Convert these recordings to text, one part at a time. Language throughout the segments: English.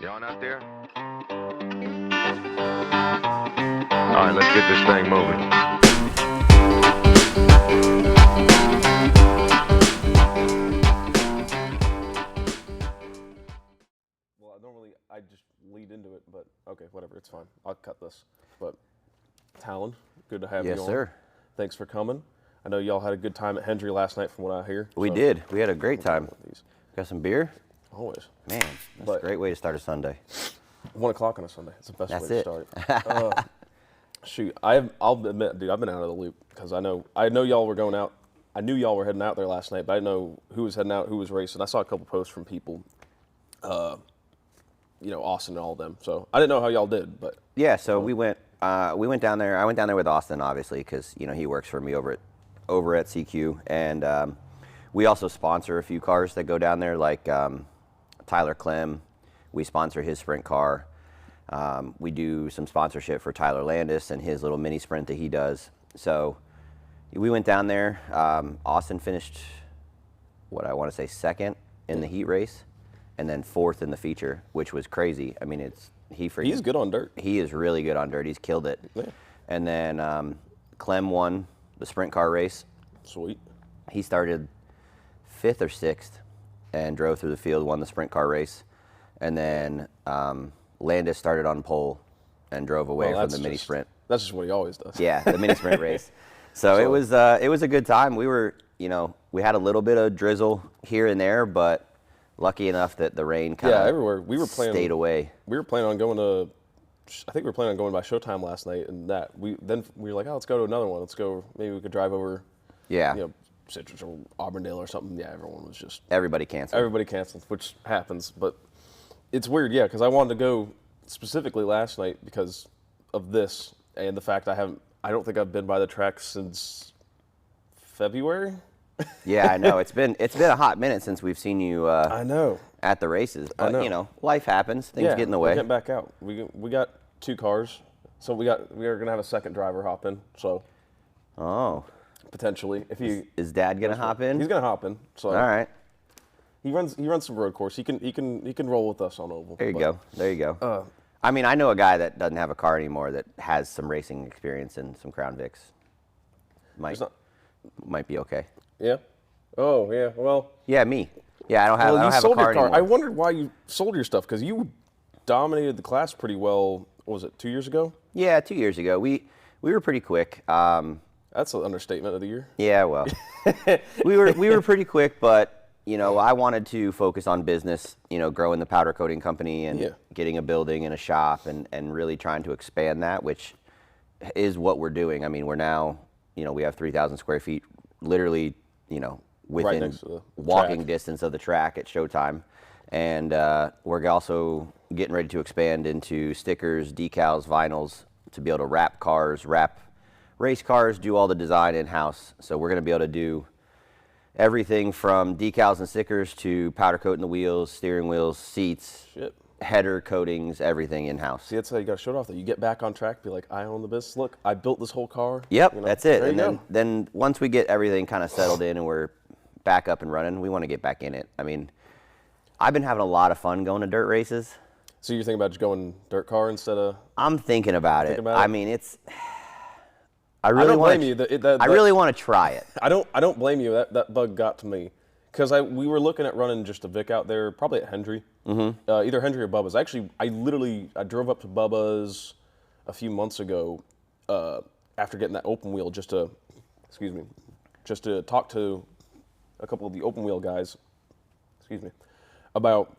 You on out there? All right, let's get this thing moving. Well, normally I just lead into it, but okay, whatever, it's fine. I'll cut this. But Talon, good to have you on. Yes, sir. Thanks for coming. I know y'all had a good time at Hendry last night, from what I hear. We did. We had a great time. With these. Got some beer? Always. Man, that's a great way to start a Sunday. 1 o'clock on a Sunday. It's the best That's way to start. Shoot, I'll admit, dude, I've been out of the loop because I know y'all were going out. I knew y'all were heading out there last night, but I didn't know who was heading out, who was racing. I saw a couple posts from people, Austin and all of them. So I didn't know how y'all did, but Yeah, so we went down there. I went down there with Austin, obviously, because he works for me over at CQ, and we also sponsor a few cars that go down there, like Tyler Clem. We sponsor his sprint car. We do some sponsorship for Tyler Landis and his little mini sprint that he does. So we went down there. Austin finished, what I want to say, second in the heat race, and then fourth in the feature, which was crazy. I mean, he's good on dirt. He is really good on dirt. He's killed it. Yeah. And then Clem won the sprint car race. Sweet. He started 5th or 6th and drove through the field, won the sprint car race. And then Landis started on pole and drove away from the mini sprint. That's just what he always does. Yeah, the mini sprint race. So it was a good time. We were, we had a little bit of drizzle here and there, but lucky enough that the rain kind of everywhere. stayed away. We were planning on going to, I think we were planning on going by Showtime last night, and we were like, oh, let's go to another one. Let's go. Maybe we could drive over. Yeah. Citrus or Auburndale or something. Yeah, everyone was just. Everybody canceled. Everybody canceled, which happens, but it's weird, yeah, because I wanted to go specifically last night because of this and the fact I don't think I've been by the track since February. Yeah, I know. It's been a hot minute since we've seen you. I know. At the races, but I know. Life happens. Things get in the way. We're getting back out. We got 2 cars, so we are gonna have a second driver hop in. So. Oh. Potentially, if he is Dad gonna hop in? He's gonna hop in. So. All right. He runs some road course. He can roll with us on oval. There you go. I mean, I know a guy that doesn't have a car anymore that has some racing experience and some Crown Vics. Might be okay. Yeah. Oh yeah. Well. Yeah, me. Yeah, I don't have a car anymore. I wondered why you sold your stuff, because you dominated the class pretty well. What was it, 2 years ago? Yeah, 2 years ago. We were pretty quick. That's an understatement of the year. Yeah, well, we were pretty quick, but I wanted to focus on business. Growing the powder coating company and getting a building and a shop and really trying to expand that, which is what we're doing. I mean, we're now we have 3,000 square feet, literally within right walking distance of the track at Showtime. And we're also getting ready to expand into stickers, decals, vinyls to be able to wrap race cars, do all the design in-house. So we're going to be able to do everything from decals and stickers to powder coating the wheels, steering wheels, seats, header coatings, everything in-house. See, that's how you got to show it off. That you get back on track, be like, I own the business. Look, I built this whole car. Yep, that's it. And then once we get everything kind of settled in and we're back up and running, we want to get back in it. I mean, I've been having a lot of fun going to dirt races. So you're thinking about just going dirt car instead of? I'm thinking about it. I mean, it's. I really want to try it. I don't blame you. That bug got to me, because we were looking at running just a Vic out there, probably at Hendry, either Hendry or Bubba's. Actually, I drove up to Bubba's a few months ago after getting that open wheel just to talk to a couple of the open wheel guys, about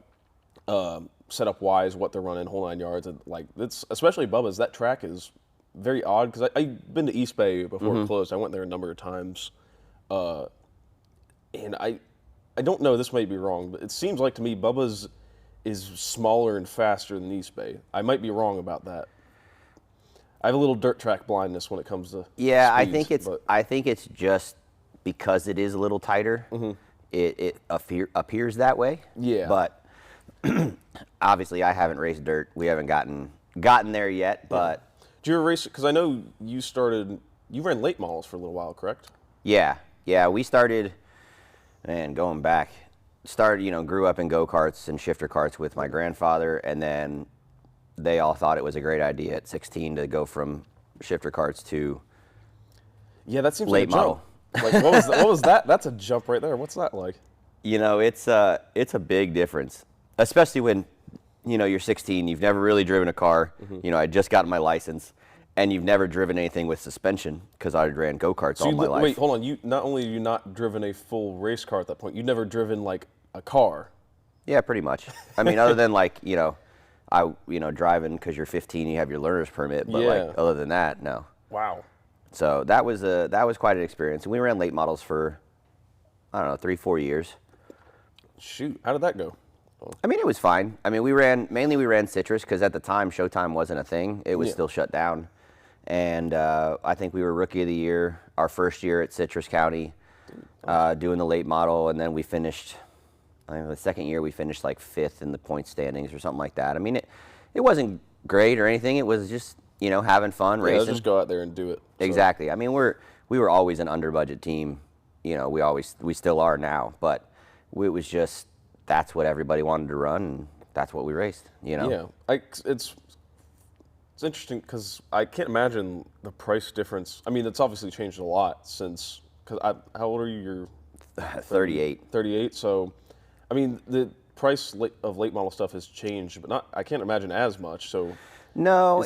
setup wise, what they're running, whole 9 yards, and it's especially Bubba's. That track is very odd, because I've been to East Bay before it closed. I went there a number of times, and I don't know, this might be wrong, but it seems like to me Bubba's is smaller and faster than East Bay. I might be wrong about that. I have a little dirt track blindness when it comes to speeds, I think it's just because it is a little tighter. It appears that way. Yeah. But obviously, I haven't raced dirt. We haven't gotten there yet, but. Did you ever race? Because I know you ran late models for a little while, correct? Yeah. We started, man, going back started, grew up in go-karts and shifter karts with my grandfather, and then they all thought it was a great idea at 16 to go from shifter karts to Yeah, that seems late like a model. jump. Like, what was that? That's a jump right there. What's that like? It's a big difference, especially when, you're 16, you've never really driven a car. I just got my license, and you've never driven anything with suspension because I ran go-karts all my life. Wait, hold on. You not only have you not driven a full race car at that point, you've never driven like a car. Yeah, pretty much. I mean, other than like, driving because you're 15, you have your learner's permit, but like other than that, no. Wow. So that was quite an experience. And we ran late models for, I don't know, 3-4 years. Shoot, how did that go? I mean, it was fine. I mean, we ran Citrus because at the time Showtime wasn't a thing. It was still shut down. And I think we were Rookie of the Year our first year at Citrus County doing the late model. And then we finished, I think the second year we finished like 5th in the point standings or something like that. I mean, it wasn't great or anything. It was just, having fun, racing. Just go out there and do it. So. Exactly. I mean, we were always an under budget team. We still are now, but it was just, that's what everybody wanted to run, and that's what we raced. Yeah, it's interesting because I can't imagine the price difference. I mean, it's obviously changed a lot since. How old are you? You're 38. 38. So, I mean, the price of late model stuff has changed, but not. I can't imagine as much. So. No,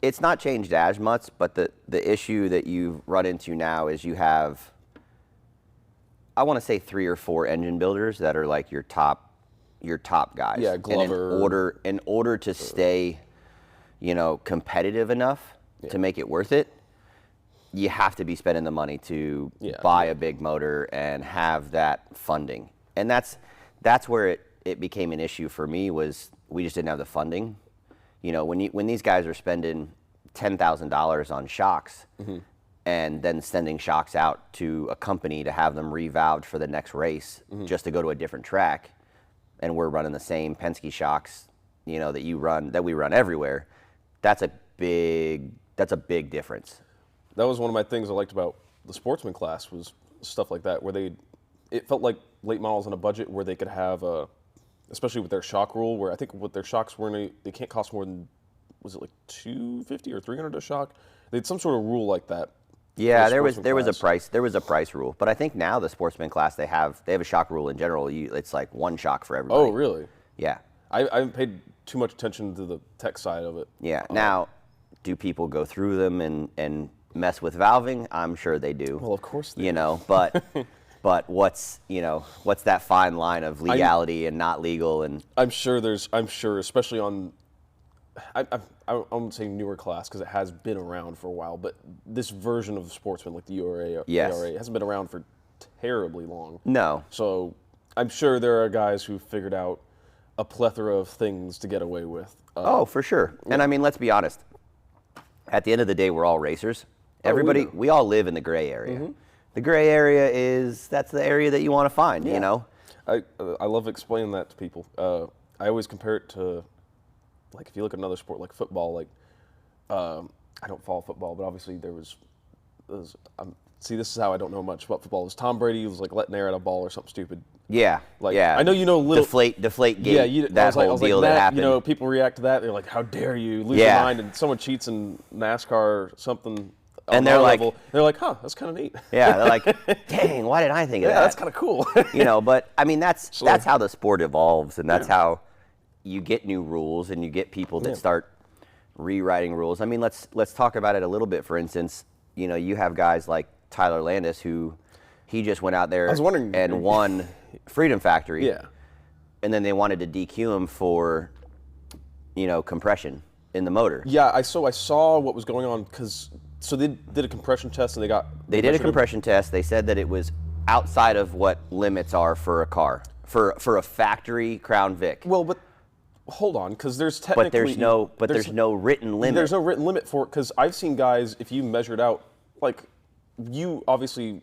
it's not changed as much, but the issue that you run into now is you have, I want to say 3 or 4 engine builders that are like your top guys. Yeah, Glover. And in order to stay, competitive enough to make it worth it, you have to be spending the money to buy a big motor and have that funding. And that's where it became an issue for me, was we just didn't have the funding. When these guys are spending $10,000 on shocks and then sending shocks out to a company to have them revalved for the next race just to go to a different track, and we're running the same Penske shocks, that we run everywhere, that's a big difference. That was one of my things I liked about the sportsman class, was stuff like that, where it felt like late models on a budget where they could have especially with their shock rule, where I think with their shocks they can't cost more than, was it like $250 or $300 a shock? They had some sort of rule like that. Yeah, there was a price rule, but I think now the sportsman class they have a shock rule in general. It's like one shock for everybody. Oh, really? Yeah. I haven't paid too much attention to the tech side of it. Yeah. Now, do people go through them and mess with valving? I'm sure they do. Well, of course they do. But what's that fine line of legality and not legal? And I'm sure, especially on, I won't say newer class because it has been around for a while, but this version of sportsman, like the URA, ARA, hasn't been around for terribly long. No. So I'm sure there are guys who figured out a plethora of things to get away with. For sure. And I mean, let's be honest. At the end of the day, we're all racers. Everybody, we all live in the gray area. The gray area that's the area that you want to find, I love explaining that to people. I always compare it to, like, if you look at another sport like football, like, I don't follow football, but obviously see, this is how I don't know much about football. It was Tom Brady was like letting air at a ball or something stupid. Yeah, I know you know a little. Deflate gate. Yeah, that whole deal that happened. People react to that. They're like, "How dare you lose your mind?" And someone cheats in NASCAR or something. And they're like, "Huh, that's kind of neat." Yeah, they're like, "Dang, why did I think of that?" Yeah, that's kind of cool. But I mean, that's how the sport evolves, and that's how you get new rules, and you get people that start rewriting rules. I mean, let's talk about it a little bit. For instance, you have guys like Tyler Landis, who he just went out there and won Freedom Factory. Yeah. And then they wanted to DQ him for, compression in the motor. Yeah, I saw what was going on so they did a compression test and they did a compression test. They said that it was outside of what limits are for a car, for a factory Crown Vic. Well, but hold on, because there's technically there's no written limit. There's no written limit for it, because I've seen guys, if you measured out, like you obviously,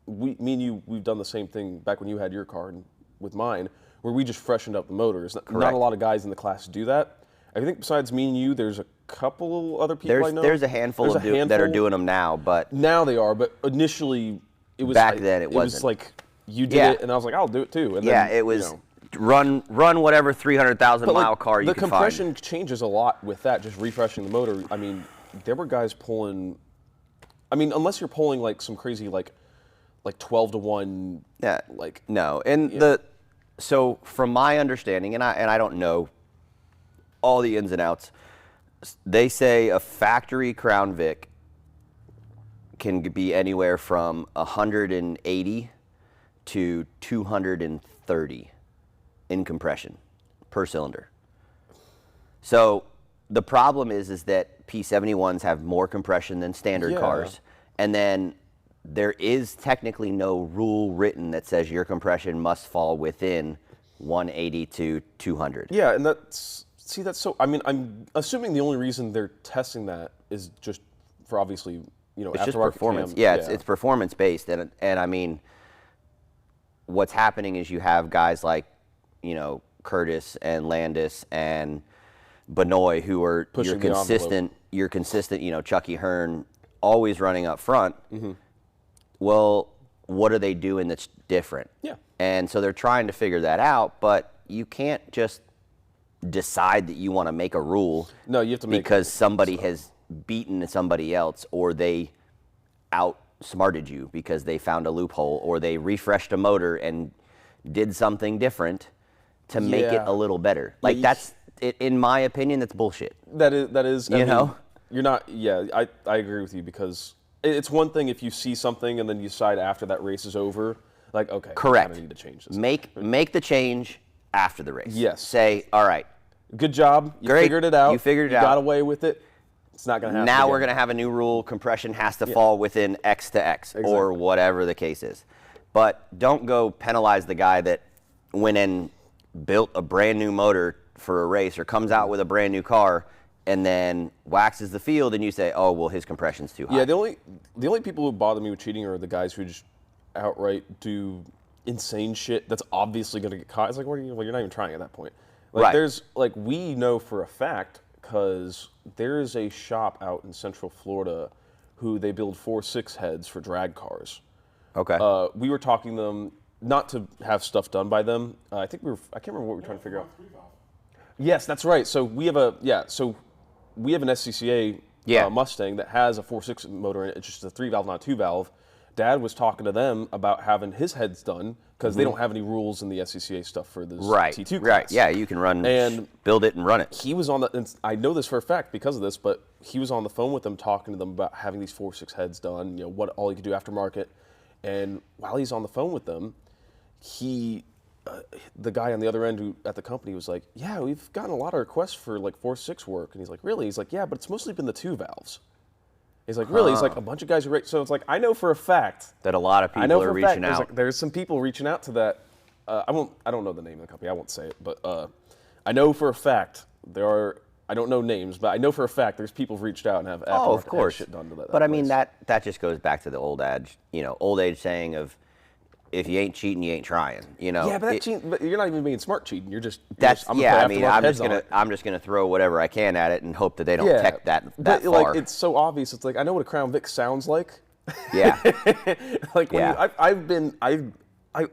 me and you, we've done the same thing back when you had your car and with mine, where we just freshened up the motors. Not a lot of guys in the class do that. I think besides me and you, there's a couple other people I know. There's a handful that are doing them now, but now they are. But initially, it was back then it wasn't. Was like you did Yeah. it, and I was like, I'll do it too. And Yeah, then, it was you know, run whatever 300,000 but, mile like, car you the could compression find. changes a lot with that, just refreshing the motor. I mean, there were guys pulling. I mean, unless you're pulling like some crazy like 12-to-1. Yeah, Like no, and so from my understanding, and I don't know all the ins and outs, they say a factory Crown Vic can be anywhere from 180 to 230 in compression per cylinder. So the problem is that P71s have more compression than standard Yeah. cars, and then there is technically no rule written that says your compression must fall within 180 to 200. Yeah, and that's so. I mean, I'm assuming the only reason they're testing that is just for obviously, It's just aftermarket performance. cam. Yeah, it's performance based, and I mean, what's happening is you have guys like, Curtis and Landis and Benoit who are Pushing your the consistent. You're consistent. Chucky Hearn always running up front. Mm-hmm. Well, what are they doing that's different? Yeah. And so they're trying to figure that out, but you can't just decide that you want to make a rule. No, you have to make because somebody has beaten somebody else, or they outsmarted you because they found a loophole, or they refreshed a motor and did something different to make it Yeah. a little better. Like that's it, in my opinion, that's bullshit. That is. I You mean, know? you're not. Yeah, I agree with you because it's one thing if you see something and then you decide after that race is over, like, okay, Correct. I kinda need to change this. Make the change after the race. Yes. Say, all right, Good job. You Great. figured it out. You figured it You out. got away with it. It's not going to happen. now again. we're going to have a new rule. Compression has to fall within X to X, or Exactly. whatever the case is. But don't go penalize the guy that went and built a brand new motor for a race, or comes out with a brand new car and then waxes the field, and you say, oh, well, his compression's too high. Yeah, the only people who bother me with cheating are the guys who just outright do insane shit that's obviously going to get caught. It's like, well, you're not even trying at that point. Like, Right. There's we know for a fact because there's a shop out in Central Florida who they build 4.6 heads for drag cars. Okay. We were talking to them not to have stuff done by them. I can't remember what we were trying to figure out. Yes, that's right. So we have an SCCA Yeah. Mustang that has a 4.6 motor in it. It's just a 3-valve, not a 2-valve. Dad was talking to them about having his heads done because they don't have any rules in the SCCA stuff for this right. T2 class. Right. Yeah, you can run And build it and run it. He was on the, and I know this for a fact because of this, but he was on the phone with them talking to them about having these 4.6 heads done, what all you could do aftermarket. And while he's on the phone with them, the guy on the other end at the company was like, yeah, we've gotten a lot of requests for like 4.6 work. And he's like, really? He's like, yeah, but it's mostly been the 2 valves. He's like, really? He's like, a bunch of guys are so it's like, I know for a fact. That a lot of I know people are for a fact, reaching out. there's some people reaching out to that. I don't know the name of the company. I won't say it, but I know for a fact there are. I don't know names, but I know for a fact there's people who've reached out and have Oh, of had course. shit done to that. But I mean, place. that just goes back to the old adage, old age saying of, if you ain't cheating, you ain't trying. Yeah, but but you're not even being smart cheating. You're just. I'm just gonna throw whatever I can at it and hope that they don't yeah, tech that but, far. like, it's so obvious. It's like I know what a Crown Vic sounds like. Yeah. Like when Yeah.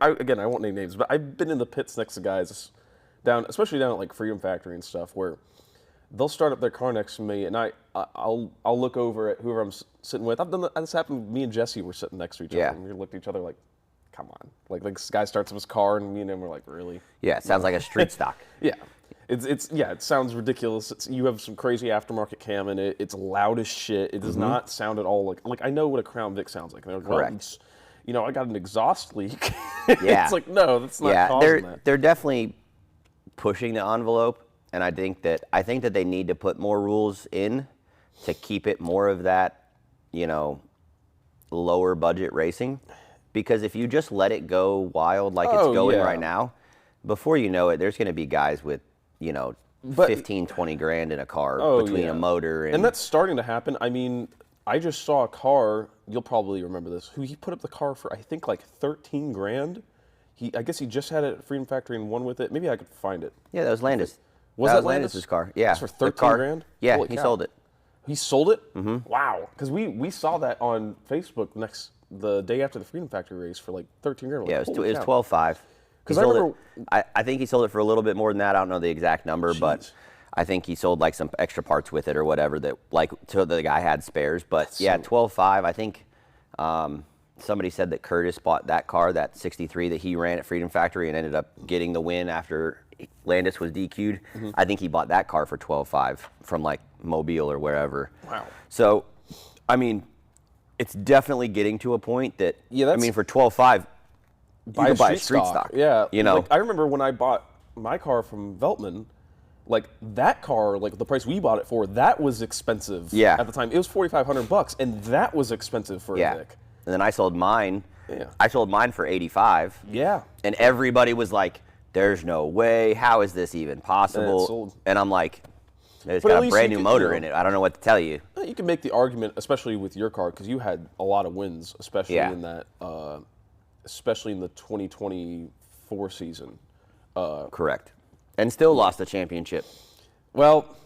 again, I won't name names, but I've been in the pits next to guys especially down at like Freedom Factory and stuff, where they'll start up their car next to me, and I'll look over at whoever I'm sitting with. I've done that. This happened. Me and Jesse were sitting next to each Yeah. other, and we looked at each other like, "Come on!" Like this guy starts up his car, and me and him were like, "Really?" Yeah, it sounds like a street stock. Yeah. It sounds ridiculous. You have some crazy aftermarket cam in it. It's loud as shit. It does not sound at all like I know what a Crown Vic sounds like. And they're like, well, Correct. I got an exhaust leak. Yeah. It's like, no, that's not Yeah, causing that. they're definitely pushing the envelope, and I think that they need to put more rules in to keep it more of that, lower budget racing. Because if you just let it go wild like it's going yeah. right now, before you know it, there's going to be guys with, 15, 20 grand in a car between yeah. a motor and that's starting to happen. I mean, I just saw a car, you'll probably remember this, he put up the car for I think like 13 grand. I guess he just had it at Freedom Factory and won with it. Maybe I could find it. yeah, that was Landis. Was that Landis? Landis' car? Yeah, That's for the 13 car. grand? Yeah, Holy he cow. sold it. He sold it? Mm-hmm. Wow. Because we saw that on Facebook the day after the Freedom Factory race for like 13 grand. Yeah, it was 12.5. Because I remember, I think he sold it for a little bit more than that. I don't know the exact number, but I think he sold like some extra parts with it or whatever that like so the guy had spares. But yeah, 12.5. I think somebody said that Curtis bought that car, that 63 that he ran at Freedom Factory, and ended up getting the win after Landis was DQ'd. I think he bought that car for 12.5 from like Mobile or wherever. Wow. So, I mean, it's definitely getting to a point that I mean, for 12.5. You can buy a street stock. Yeah. You know, like, I remember when I bought my car from Veltman, like that car, like the price we bought it for, that was expensive. Yeah. At the time, it was $4,500, and that was expensive for a Vic. And then I sold mine. Yeah. I sold mine for 85. Yeah. And everybody was like, "There's no way. How is this even possible?" And I'm like, "It's got a brand new motor in it. I don't know what to tell you." You can make the argument, especially with your car, because you had a lot of wins, especially in that. Especially in the 2024 season. Correct. And still lost the championship. Well,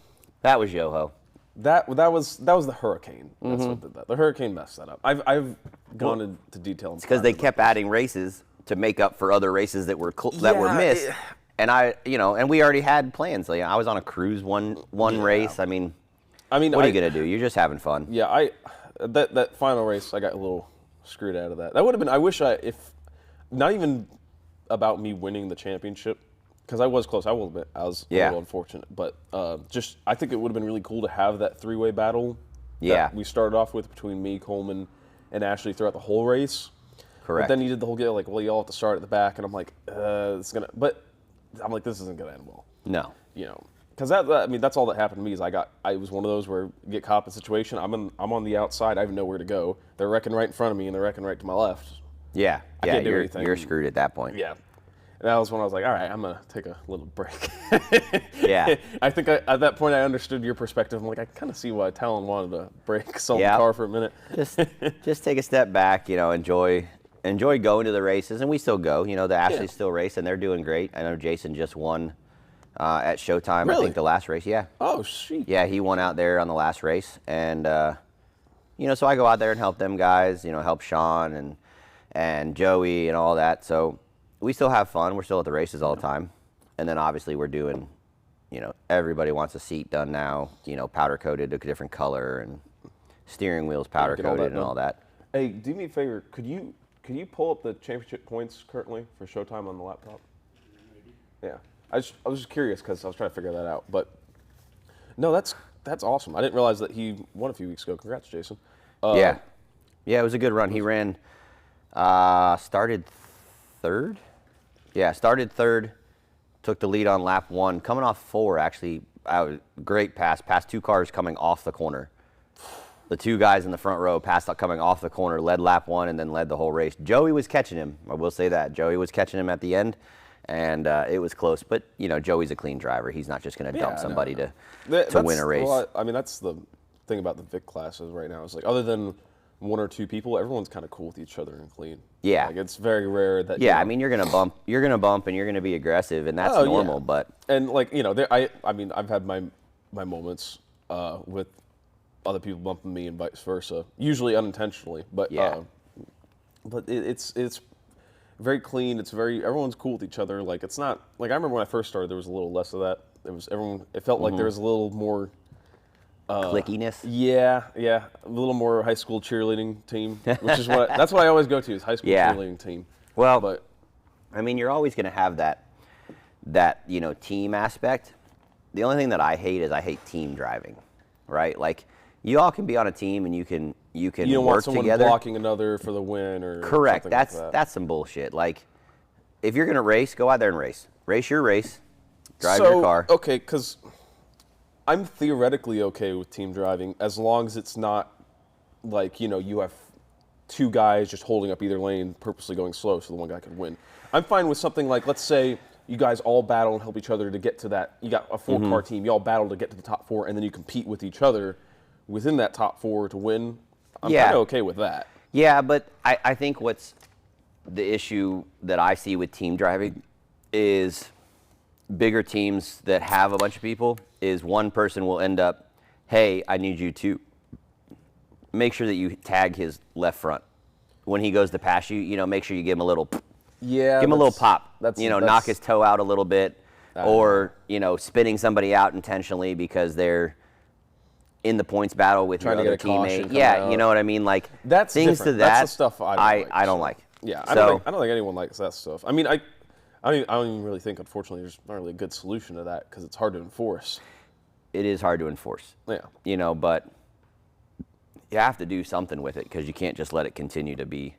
that was Yoho. That was the Hurricane. That's what did that. The Hurricane messed that up. I've gone into detail. It's because they kept adding races to make up for other races that were were missed. And and we already had plans. Like I was on a cruise one race. I mean, what are you gonna do? You're just having fun. Yeah, that final race, I got a little screwed out of that. That would have been. I wish if not even about me winning the championship, because I was close. I will admit I was a little unfortunate, but just I think it would have been really cool to have that three-way battle. Yeah, that we started off with between me, Coleman, and Ashley throughout the whole race. Correct. But then you did the whole deal like, well, you all have to start at the back, and I'm like, it's gonna. But I'm like, this isn't gonna end well. No. Because that's all that happened to me is I was one of those where you get caught in a situation. I'm on the outside. I have nowhere to go. They're wrecking right in front of me, and they're wrecking right to my left. Yeah. I can't do anything. You're screwed at that point. Yeah. And that was when I was like, all right, I'm gonna take a little break. Yeah. I think at that point I understood your perspective. I'm like, I kind of see why Talon wanted to break, sell the car for a minute. Just take a step back. Enjoy going to the races, and we still go. The Ashley's still race, and they're doing great. I know Jason just won. At Showtime, really? I think the last race, yeah. Oh, shit. Yeah, he won out there on the last race, and so I go out there and help them guys, help Sean and Joey and all that. So we still have fun. We're still at the races all the time, and then obviously we're doing, everybody wants a seat done now, powder coated a different color, and steering wheels powder coated and all that. Hey, do me a favor. Could you pull up the championship points currently for Showtime on the laptop? Yeah. I was just curious because I was trying to figure that out. But no, that's awesome. I didn't realize that he won a few weeks ago. Congrats, Jason. Yeah, it was a good run. He ran, started third. Yeah, started third, took the lead on lap 1, coming off 4 actually. Great pass, passed 2 cars coming off the corner. The 2 guys in the front row passed out coming off the corner, led lap 1, and then led the whole race. Joey was catching him. I will say that. Joey was catching him at the end. And it was close, but Joey's a clean driver. He's not just going to dump somebody to win a race. Well, I mean, that's the thing about the Vic classes right now. Is like other than 1 or 2 people, everyone's kind of cool with each other and clean. Yeah, like it's very rare that. Yeah, I mean, you're going to bump, and you're going to be aggressive, and that's normal. Yeah. But I mean, I've had my moments with other people bumping me and vice versa, usually unintentionally, but it's very clean. It's everyone's cool with each other. Like it's not like I remember when I first started, there was a little less of that. It felt like there was a little more clickiness. Yeah, a little more high school cheerleading team, which is that's what I always go to is high school cheerleading team. Well, but I mean, you're always going to have that team aspect. The only thing that I hate is I hate team driving, right? Like you all can be on a team and you can you don't work want someone together. Blocking another for the win or correct. That's that's some bullshit. Like if you're gonna race, go out there and race. Race your race. Drive your car. Okay, because I'm theoretically okay with team driving as long as it's not like you have 2 guys just holding up either lane, purposely going slow so the one guy can win. I'm fine with something like, let's say you guys all battle and help each other to get to that. You got a 4-car team. You all battle to get to the top 4, and then you compete with each other within that top 4 to win. I'm kind of okay with that. Yeah, but I think what's the issue that I see with team driving is bigger teams that have a bunch of people is one person will end up, hey, I need you to make sure that you tag his left front. when he goes to pass you, make sure you give him a little, Yeah. give him a little pop. That's Knock his toe out a little bit, or spinning somebody out intentionally because they're in the points battle with Trying your to other get a caution teammate. coming Yeah, out. you know what I mean. Like That's things different. to that. That's the stuff I don't like. Yeah, I don't think anyone likes that stuff. I mean, I don't even really think, unfortunately, there's not really a good solution to that because it's hard to enforce. It is hard to enforce. Yeah. But you have to do something with it because you can't just let it continue to be.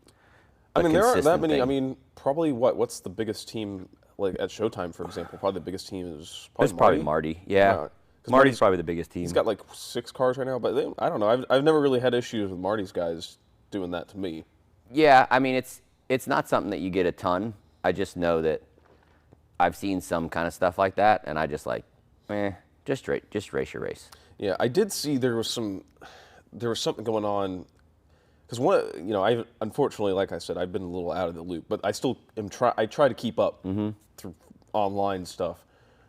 I mean, there aren't that many. Thing. I mean, probably what's the biggest team like at Showtime, for example? Probably the biggest team is probably It's probably Marty. Yeah. Marty's probably the biggest team. He's got like 6 cars right now, but I don't know. I've never really had issues with Marty's guys doing that to me. Yeah, I mean it's not something that you get a ton. I just know that I've seen some kind of stuff like that, and I just like, just race your race. Yeah, I did see there was something going on. Because I unfortunately, like I said, I've been a little out of the loop, but I still I try to keep up through online stuff,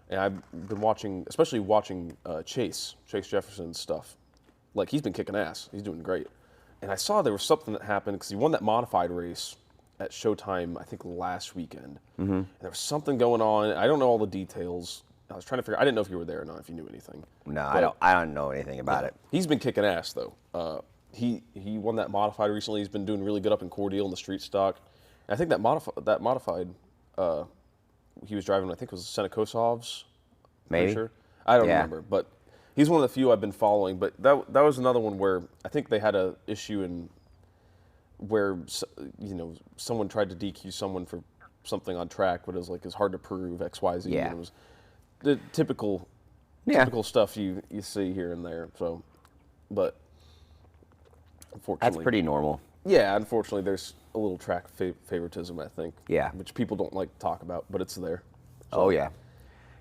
and I've been especially watching Chase Jefferson's stuff. Like he's been kicking ass. He's doing great. And I saw there was something that happened because he won that modified race at Showtime, I think last weekend. And there was something going on. I don't know all the details. I was trying to figure. I didn't know if you were there or not. If you knew anything. No, I don't know anything about it. He's been kicking ass though. He won that modified recently. He's been doing really good up in Cordial in the street stock. And I think that modified he was driving, I think it was Senakosov's. Maybe. Sure. I don't remember, but he's one of the few I've been following. But that was another one where I think they had a issue in where someone tried to DQ someone for something on track, but it was like it's hard to prove X, Y, Z. Yeah. And it was the typical stuff you see here and there. So, but. Unfortunately, That's pretty normal. Yeah, unfortunately, there's a little track favoritism, I think. Yeah. Which people don't like to talk about, but it's there. So. Oh, yeah.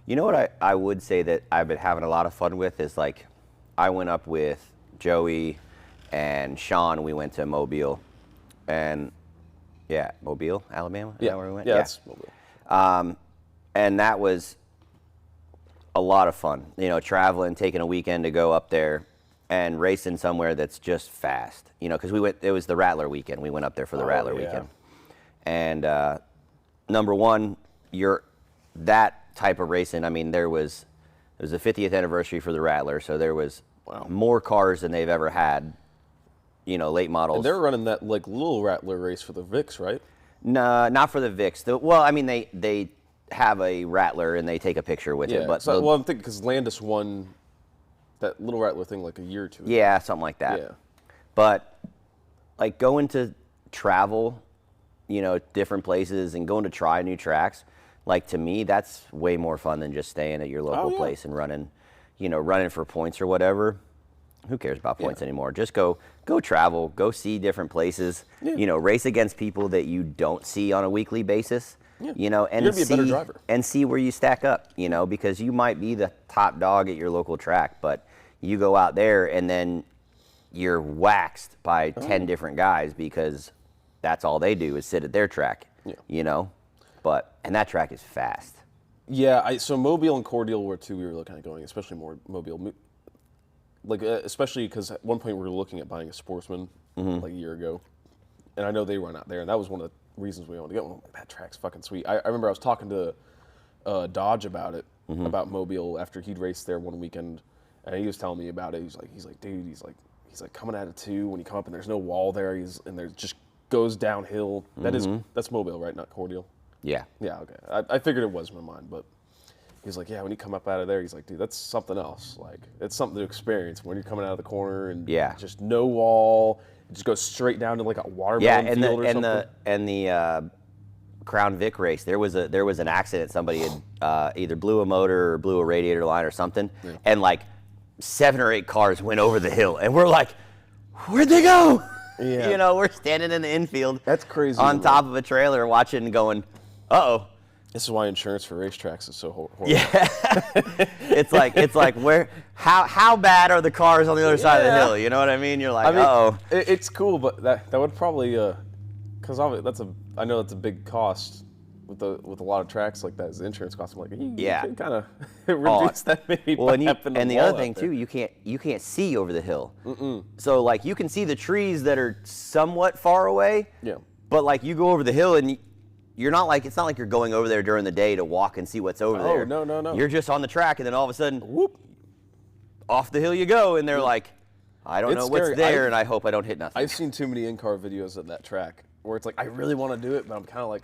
You know what I would say that I've been having a lot of fun with is like I went up with Joey and Sean. We went to Mobile. And, Mobile, Alabama? Is that where we went? Yeah, that's Mobile. And that was a lot of fun. Traveling, taking a weekend to go up there. And racing somewhere that's just fast, because it was the Rattler weekend. We went up there for the Rattler weekend. And number one, that type of racing, I mean, it was the 50th anniversary for the Rattler, so there was more cars than they've ever had, late models. And they're running that like little Rattler race for the Vicks, right? No, not for the Vicks. They have a Rattler and they take a picture with it. But I'm thinking because Landis won that little Rattler thing like a year or two ago. Yeah, something like that. Yeah. But like going to travel, different places and going to try new tracks, like to me, that's way more fun than just staying at your local place and running for points or whatever. Who cares about points anymore? Just go travel, go see different places, race against people that you don't see on a weekly basis. And you're gonna be a better driver. And see where you stack up, because you might be the top dog at your local track, but you go out there and then you're waxed by 10 different guys because that's all they do is sit at their track, and that track is fast. Yeah, so Mobile and Cordial were two we were looking at going, especially more Mobile. Like, especially because at one point we were looking at buying a Sportsman like a year ago. And I know they run out there, and that was one of the reasons we wanted to get one. Like, that track's fucking sweet. I remember I was talking to Dodge about it, about Mobile after he'd raced there one weekend, and he was telling me about it. He's like, dude, he's like coming out of 2 when you come up and there's no wall there, and there just goes downhill. That's Mobile, right? Not Cordial. Yeah. Yeah. Okay. I figured it was in my mind, but he's like, yeah, when you come up out of there, he's like, dude, that's something else. Like, it's something to experience when you're coming out of the corner and just no wall. It just goes straight down to like a watermelon field or something. And the Crown Vic race, there was an accident. Somebody had either blew a motor or blew a radiator line or something, and like 7 or 8 cars went over the hill, and we're like, where'd they go? Yeah. We're standing in the infield. That's crazy. On top of a trailer watching and going, uh-oh. This is why insurance for racetracks is so horrible. Yeah. it's like how bad are the cars on the other side of the hill? You know what I mean? You're like, uh-oh. It's cool, but that would probably, because I know that's a big cost with a lot of tracks like that is insurance costs. I'm like, you can kind of Oh, reduce that maybe. Well, and the other thing too, you can't see over the hill. So like you can see the trees that are somewhat far away. Yeah. But like you go over the hill and you're not like, it's not like you're going over there during the day to walk and see what's over there. Oh, no. You're just on the track, and then all of a sudden, whoop, off the hill you go, and they're like, I don't know what's there, and I hope I don't hit nothing. I've seen too many in-car videos of that track where it's like, I really want to do it, but I'm kind of like,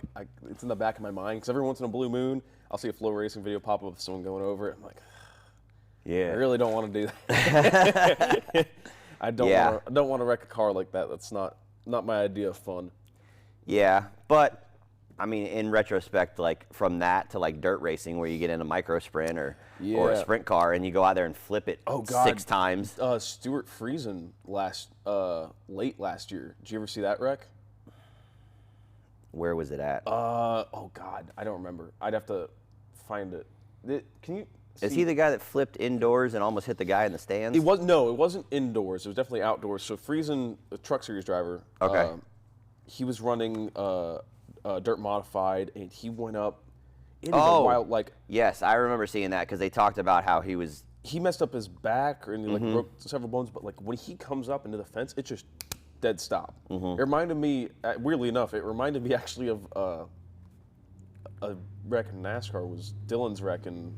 it's in the back of my mind. Because every once in a blue moon, I'll see a flow racing video pop up of someone going over it. I'm like, yeah, I really don't want to do that. I don't want to wreck a car like that. That's not my idea of fun. Yeah, but I mean, in retrospect, like from that to like dirt racing, where you get in a micro sprint or a sprint car and you go out there and flip it 6 times. Stuart Friesen late last year. Did you ever see that wreck? Where was it at? Oh God, I don't remember. I'd have to find it. Can you? Is he the guy that flipped indoors and almost hit the guy in the stands? It wasn't indoors. It was definitely outdoors. So Friesen, a truck series driver. Okay. He was running dirt modified, and he went up. It is a wild, like. Yes, I remember seeing that because they talked about how he messed up his back and he like broke several bones, but like when he comes up into the fence, it's just dead stop. It reminded me, weirdly enough, actually of a wreck in NASCAR. Was Dylan's wreck in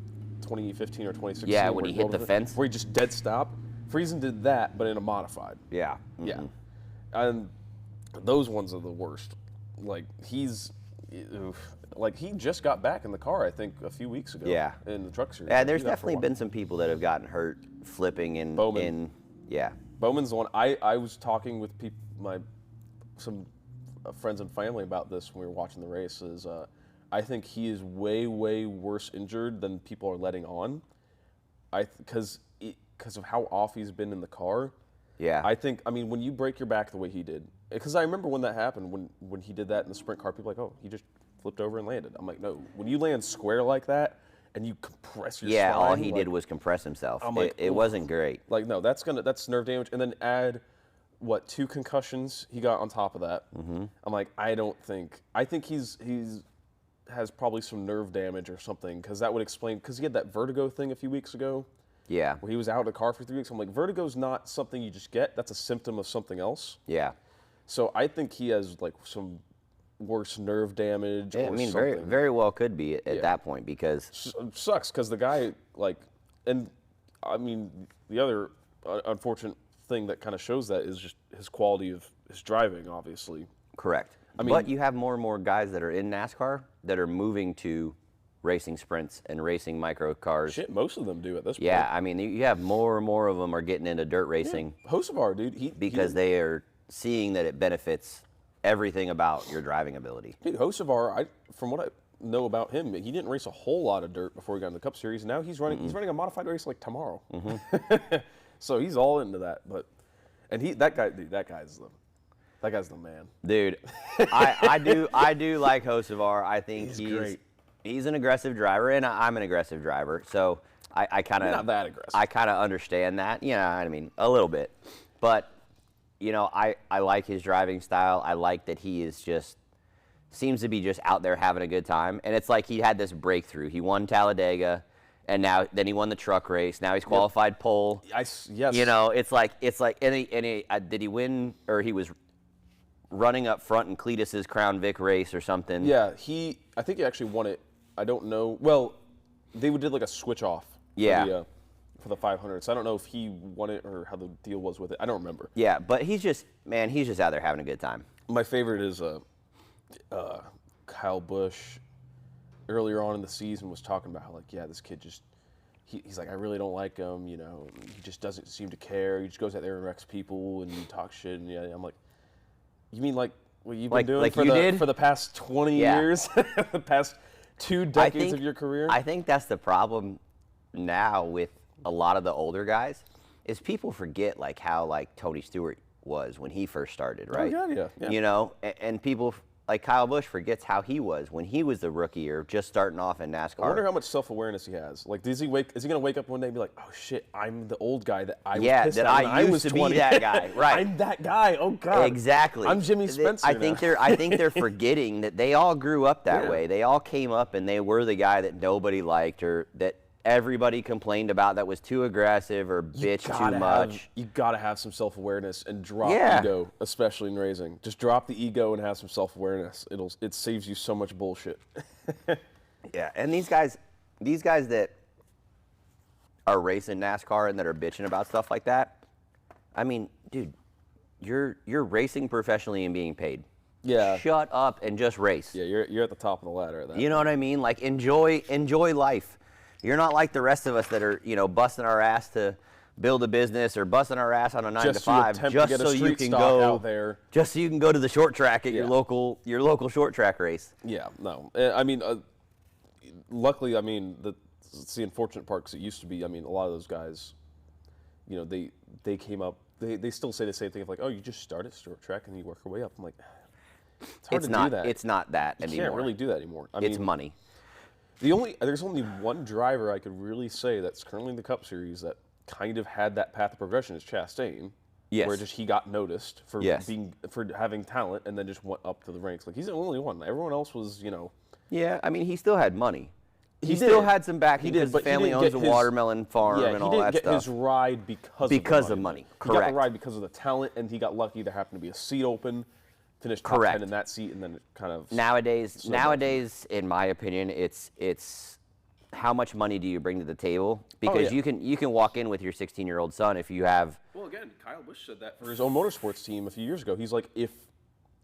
2015 or 2016? Yeah, when he hit the fence, where he just dead stop. Friesen did that, but in a modified. Yeah. Yeah, and those ones are the worst. Like he just got back in the car, I think, a few weeks ago. Yeah. In the truck series. Yeah, there's definitely been some people that have gotten hurt flipping in. Bowman. Yeah. Bowman's the one. I was talking with some friends and family about this when we were watching the race. I think he is way worse injured than people are letting on. Because of how off he's been in the car. Yeah. I mean, when you break your back the way he did, because I remember when that happened, when he did that in the sprint car, people were like, oh, he just flipped over and landed. I'm like, no, when you land square like that and you compress your spine. All he did was compress himself. It wasn't great. Like, no, that's nerve damage. And then add, 2 concussions he got on top of that. I'm like, I think he's has probably some nerve damage or something, because that would explain, because he had that vertigo thing a few weeks ago. Yeah. Where he was out of the car for 3 weeks. I'm like, vertigo's not something you just get. That's a symptom of something else. Yeah. So I think he has like some worse nerve damage. Yeah, or I mean, something. very well could be at that point, because sucks because the guy and I mean the other unfortunate thing that kind of shows that is just his quality of his driving, obviously. Correct. I mean, but you have more and more guys that are in NASCAR that are moving to racing sprints and racing micro cars. Shit, most of them do at this point. Yeah, I mean, you have more and more of them are getting into dirt racing. Yeah. Hocevar, dude, because they are seeing that it benefits everything about your driving ability. Dude, Hocevar, from what I know about him, he didn't race a whole lot of dirt before he got in the Cup Series. Now he's running a modified race like tomorrow. So he's all into that. That guy's the man. Dude, I do like Hocevar. I think he's great. He's an aggressive driver, and I'm an aggressive driver. So I kind of not that aggressive. I kind of understand that. Yeah, I mean a little bit, but I like his driving style. I like that he is seems to be just out there having a good time. And it's like he had this breakthrough. He won Talladega, and then he won the truck race. Now he's qualified pole. Yes. It's like did he win, or he was running up front in Cletus's Crown Vic race or something? Yeah, I think he actually won it. I don't know. Well, they did like a switch off. Yeah. For the 500. So I don't know if he won it or how the deal was with it. I don't remember. Yeah, but he's just out there having a good time. My favorite is Kyle Busch. Earlier on in the season was talking about how this kid he's like, I really don't like him. He just doesn't seem to care. He just goes out there and wrecks people and talks shit. And I'm like, you mean like what you've been doing for the past 20 years, the past 2 decades of your career? I think that's the problem now with a lot of the older guys, is people forget how Tony Stewart was when he first started, right? Oh, yeah. And people like Kyle Busch forgets how he was when he was the rookie or just starting off in NASCAR. I wonder how much self-awareness he has. Like, is he going to wake up one day and be like, "Oh shit, I'm the old guy that I was pissed at when I used was to 20. be that guy." Right. I'm that guy. Oh god. Exactly. I'm Jimmy Spencer. I think they're forgetting that they all grew up that way. They all came up and they were the guy that nobody liked or that everybody complained about that was too aggressive or bitched too much. You gotta have some self-awareness and drop Yeah. ego, especially in racing. Just drop the ego and have some self-awareness. It saves you so much bullshit. Yeah, and these guys that are racing NASCAR and that are bitching about stuff like that, I mean, dude, you're racing professionally and being paid. Yeah. Shut up and just race. Yeah, you're at the top of the ladder at that. You know what I mean? Like enjoy life. You're not like the rest of us that are, busting our ass to build a business or busting our ass on a 9 to 5 just so you can go out there. Just so you can go to the short track at your local short track race. Yeah, no. I mean, luckily, I mean, it's the unfortunate part because it used to be. I mean, a lot of those guys, they came up. They still say the same thing of like, oh, you just start at short track and you work your way up. I'm like, it's hard to do that. It's not that anymore. You can't really do that anymore. I mean, it's money. There's only one driver I could really say that's currently in the Cup Series that kind of had that path of progression is Chastain. Yes. Where just he got noticed for having talent and then just went up to the ranks. Like he's the only one. Everyone else was, Yeah, I mean, he still had money. He did. still had some backing He did, because but his family owns a watermelon farm and all that stuff. He didn't get his ride because of money. He got Correct. the ride because of the talent, and he got lucky. There happened to be a seat open, finished top Correct. 10 in that seat, and then it kind of... Nowadays, in my opinion, it's how much money do you bring to the table? Because you can walk in with your 16-year-old son if you have... Well, again, Kyle Busch said that for his own motorsports team a few years ago. He's like, if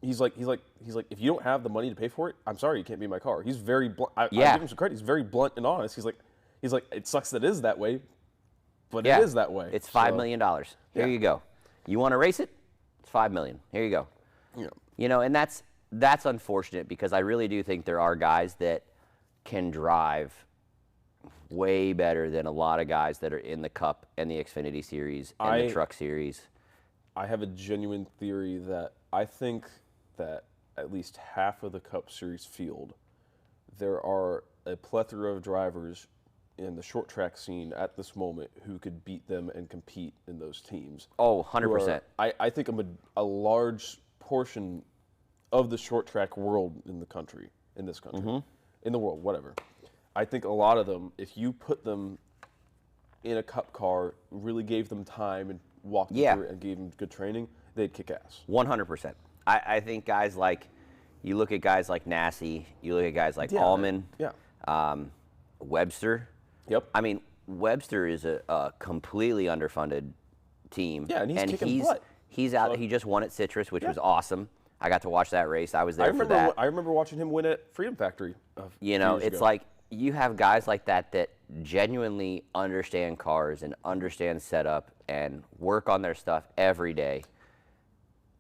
you don't have the money to pay for it, I'm sorry, you can't be in my car. He's very blunt. I give him some credit. He's very blunt and honest. He's like, it sucks that it is that way, but it is that way. It's $5 million. Here you go. You want to race it? It's $5 million. Here you go. Yeah. And that's unfortunate because I really do think there are guys that can drive way better than a lot of guys that are in the Cup and the Xfinity Series and the Truck Series. I have a genuine theory that I think that at least half of the Cup Series field, there are a plethora of drivers in the short track scene at this moment who could beat them and compete in those teams. Oh, 100%. I think a large portion of the short track world in this country, in the world, whatever. I think a lot of them, if you put them in a Cup car, really gave them time and walked them through it and gave them good training, they'd kick ass. 100%. I think guys like, you look at guys like Nassie, you look at guys like Allman, Webster. Yep. I mean, Webster is a completely underfunded team. Yeah, and he's kicking butt. He's out. He just won at Citrus, which was awesome. I got to watch that race. I was there for that. I remember watching him win at Freedom Factory. It's like you have guys like that genuinely understand cars and understand setup and work on their stuff every day,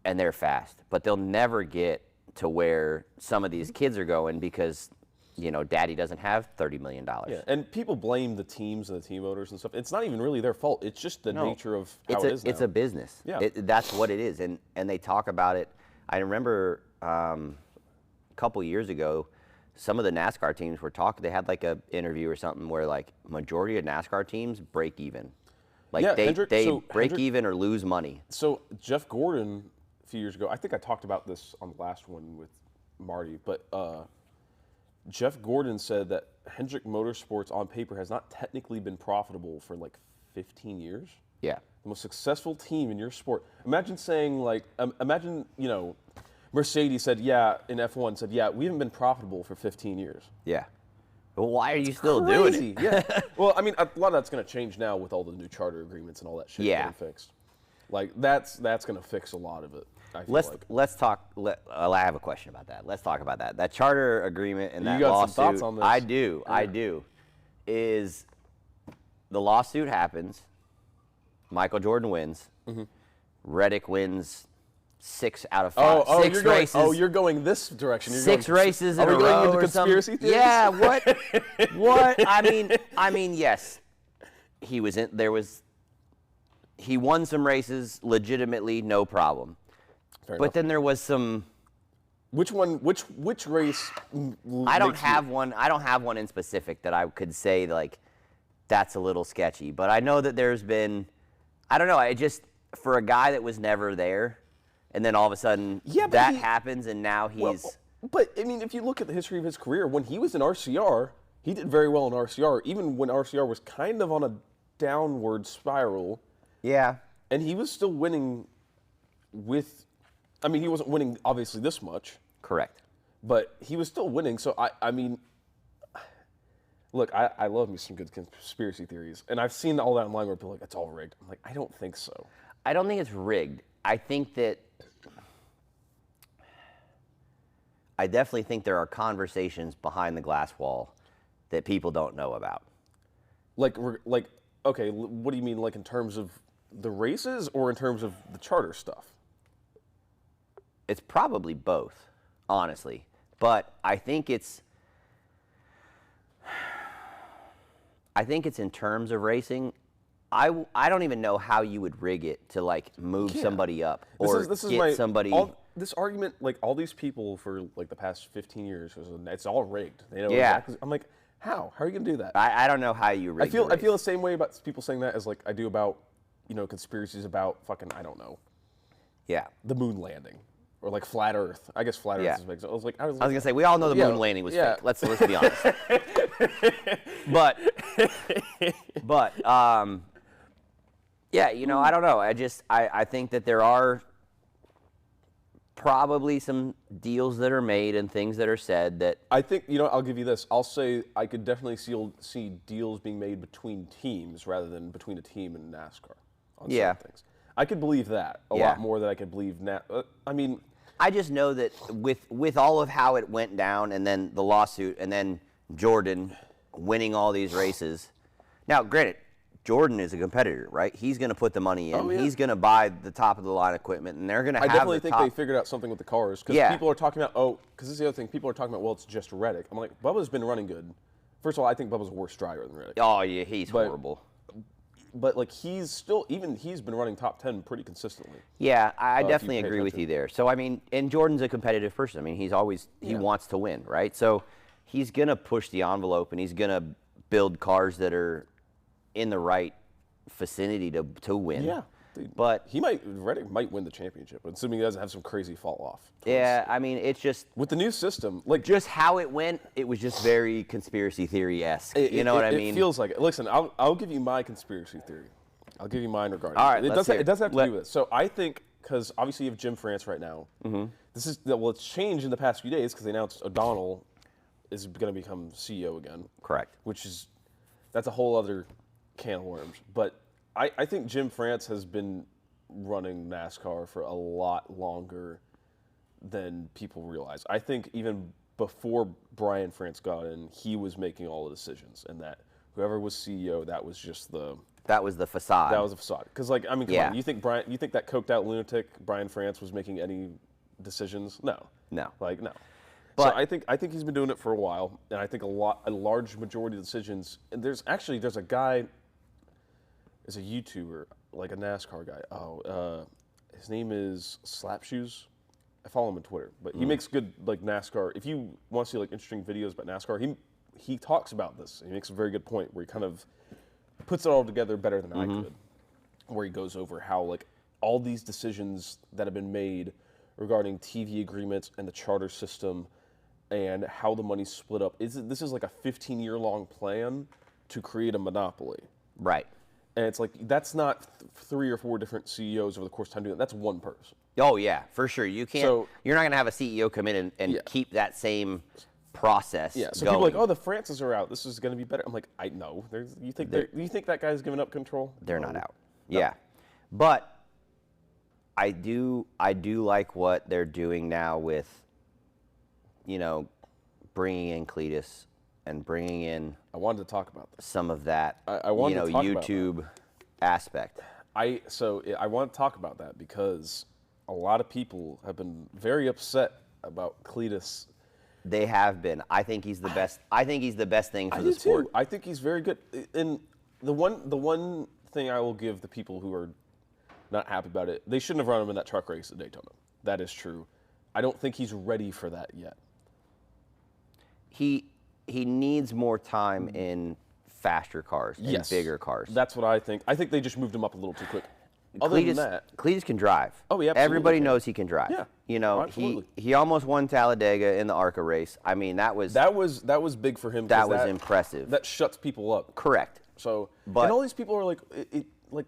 and they're fast. But they'll never get to where some of these kids are going because, Daddy doesn't have $30 million. Yeah, and people blame the teams and the team owners and stuff. It's not even really their fault. It's just the nature of how it is now. It's a business. Yeah. That's what it is, and they talk about it. I remember a couple years ago, some of the NASCAR teams were talking. They had like a interview or something where like majority of NASCAR teams break even, like they break even or lose money. So Jeff Gordon a few years ago, I think I talked about this on the last one with Marty, but Jeff Gordon said that Hendrick Motorsports on paper has not technically been profitable for like 15 years. Yeah. The most successful team in your sport. Imagine saying like, Mercedes said, in F1 said, we haven't been profitable for 15 years. Yeah. Well, why are you still doing it? Yeah. Well, I mean, a lot of that's going to change now with all the new charter agreements and all that shit getting fixed. Like that's going to fix a lot of it. Let's talk. I have a question about that. Let's talk about that. That charter agreement and that got lawsuit. some thoughts on this? I do. Yeah. I do. Is the lawsuit happens? Michael Jordan wins. Mm-hmm. Reddick wins 6 out of 5. Six races. You're going this direction. You're 6 races in a row. Are we going into or conspiracy theories? Yeah. What? What? I mean, yes. He was in. He won some races legitimately, no problem. Fair but enough. then there was some Which one? Which race? I don't have one. I don't have one in specific that I could say like that's a little sketchy. But I know that there's been. I don't know. I just for a guy that was never there, and then all of a sudden that happens, and now he's. Well, but I mean, if you look at the history of his career, when he was in RCR, he did very well in RCR. Even when RCR was kind of on a downward spiral. Yeah. And he was still winning with. I mean, he wasn't winning obviously this much. Correct. But he was still winning. So I mean, look, I love me some good conspiracy theories, and I've seen all that online where people are like it's all rigged. I'm like, I don't think so. I don't think it's rigged. I definitely think there are conversations behind the glass wall that people don't know about. Like, okay, what do you mean? Like in terms of the races, or in terms of the charter stuff? It's probably both, honestly. But I think it's in terms of racing. I don't even know how you would rig it to like move somebody up or get somebody. This argument, like all these people for like the past 15 years, it's all rigged. They know Yeah. exactly. I'm like, how? How are you gonna do that? I don't know how you rig. I feel the same way about people saying that as like I do about conspiracies about fucking I don't know. Yeah. The moon landing. Or like flat Earth. I guess flat Earth is big. So I was gonna say we all know the moon landing was fake. Let's be honest. but yeah, I don't know. I think that there are probably some deals that are made and things that are said that I think I'll give you this. I'll say I could definitely see deals being made between teams rather than between a team and NASCAR on certain things. I could believe that a lot more than I could believe I mean. I just know that with all of how it went down and then the lawsuit and then Jordan winning all these races. Now, granted, Jordan is a competitor, right? He's going to put the money in. He's going to buy the top of the line equipment, and they're going to have I definitely think they figured out something with the cars because people are talking about, because this is the other thing. People are talking about, well, it's just Reddick. I'm like, Bubba's been running good. First of all, I think Bubba's a worse driver than Reddick. Oh, yeah, he's horrible. But like he's been running top 10 pretty consistently. Yeah, I definitely agree with you there. So I mean, and Jordan's a competitive person. I mean, he wants to win, right? So he's gonna push the envelope and he's gonna build cars that are in the right vicinity to win. Yeah. But Reddick might win the championship, assuming he doesn't have some crazy fall off. Yeah, I mean, it's just with the new system, like just how it went. It was just very conspiracy theory-esque. You know what I mean? It feels like it. Listen, I'll give you my conspiracy theory. I'll give you mine regarding. All right, it does have to do with it. So I think because obviously you have Jim France right now. Mm-hmm. It's changed in the past few days because they announced O'Donnell is going to become CEO again. Correct. That's a whole other can of worms, but. I think Jim France has been running NASCAR for a lot longer than people realize. I think even before Brian France got in, he was making all the decisions, and that whoever was CEO, that was just the facade. That was the facade. Because, like, I mean, come on, you think that coked out lunatic Brian France was making any decisions? No. No. Like, no. But so I think he's been doing it for a while, and I think a large majority of decisions. And there's a guy. Is a YouTuber, like a NASCAR guy. His name is Slapshoes. I follow him on Twitter, but he makes good like NASCAR. If you want to see like interesting videos about NASCAR, he talks about this. He makes a very good point where he kind of puts it all together better than I could. Where he goes over how like all these decisions that have been made regarding TV agreements and the charter system and how the money's split up. This is like a 15-year-long plan to create a monopoly. Right. And it's like, that's not 3 or 4 different CEOs over the course of time doing that. That's one person. Oh, yeah, for sure. You can't, you're not going to have a CEO come in and keep that same process Yeah, so going. people are like, oh, the Frances are out. This is going to be better. I'm like, no. You think that guy's giving up control? They're not out. No. Yeah. But I do like what they're doing now with, bringing in Cletus and bringing in. I wanted to talk about this. Some of that, I wanted to talk YouTube about aspect. I want to talk about that because a lot of people have been very upset about Cletus. They have been. I think he's the best. I think he's the best thing for the sport. Too. I think he's very good. And the one thing I will give the people who are not happy about it, they shouldn't have run him in that truck race at Daytona. That is true. I don't think he's ready for that yet. He needs more time in faster cars and bigger cars. That's what I think. I think they just moved him up a little too quick. Other than that, Cletus can drive. Oh, yeah, absolutely everybody can. knows he can drive. Yeah, you know, absolutely. he almost won Talladega in the ARCA race. I mean, that was big for him. That was impressive. That shuts people up. Correct. So, but and all these people are like,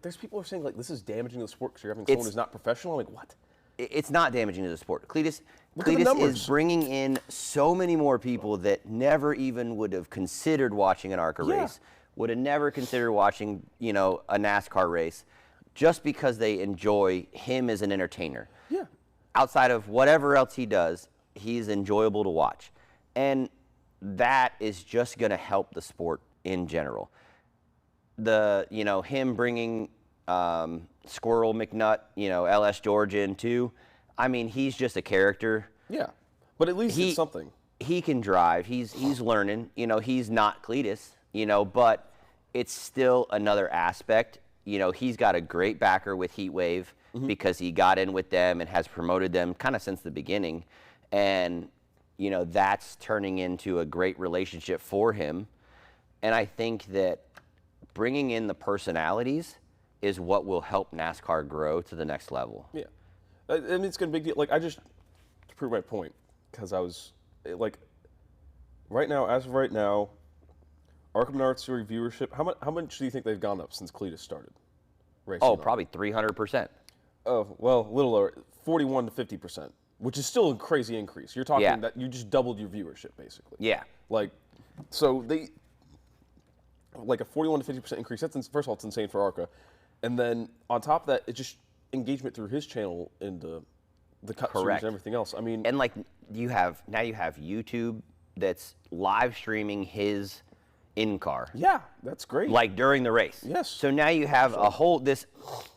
there's people who are saying like this is damaging the sport because you're having someone who's not professional. I'm like, what? It's not damaging to the sport. Cletus numbers. is bringing in so many more people that never even would have considered watching an ARCA race, would have never considered watching, you know, a NASCAR race, just because they enjoy him as an entertainer. Yeah. Outside of whatever else he does, he's enjoyable to watch. And that is just going to help the sport in general. Him bringing Squirrel McNutt, LS George in too. I mean, he's just a character. Yeah. But at least it's something. He can drive. He's learning. He's not Cletus, but it's still another aspect. He's got a great backer with Heat Wave because he got in with them and has promoted them kind of since the beginning. And, that's turning into a great relationship for him. And I think that bringing in the personalities is what will help NASCAR grow to the next level. Yeah. I mean, it's going to be a big deal. Like, to prove my point, because I was, like, as of right now, ARCA Menards Series viewership, how much do you think they've gone up since Cletus started racing? Oh, probably 300%. Oh, well, a little lower, 41 to 50%, which is still a crazy increase. You're talking that you just doubled your viewership, basically. Yeah. Like, so a 41 to 50% increase, first of all, it's insane for ARCA. And then on top of that, it's just engagement through his channel into the Cup Series and everything else. I mean, and like you have YouTube that's live streaming his in-car. Yeah, that's great. Like during the race. Yes. So now you have this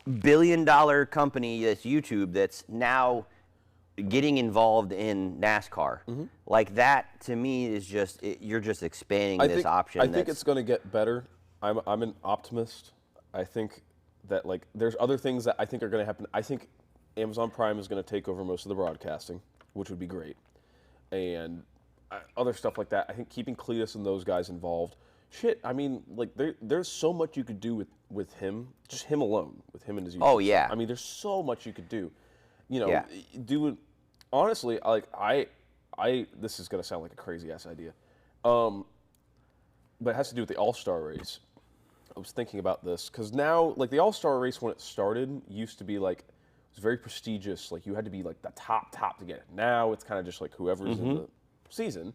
$1 billion company that's YouTube that's now getting involved in NASCAR. Like that to me is just you're just expanding this option. I think it's going to get better. I'm an optimist. I think that there's other things that I think are going to happen. I think Amazon Prime is going to take over most of the broadcasting, which would be great, and other stuff like that. I think keeping Cletus and those guys involved. Shit, I mean, there's so much you could do with him, just him alone, with him and his YouTube. Oh yeah. I mean, there's so much you could do. Honestly, this is going to sound like a crazy ass idea, but it has to do with the All-Star race. I was thinking about this because now, the All-Star race when it started used to be it was very prestigious. Like you had to be the top to get it. Now it's kind of just whoever's in the season.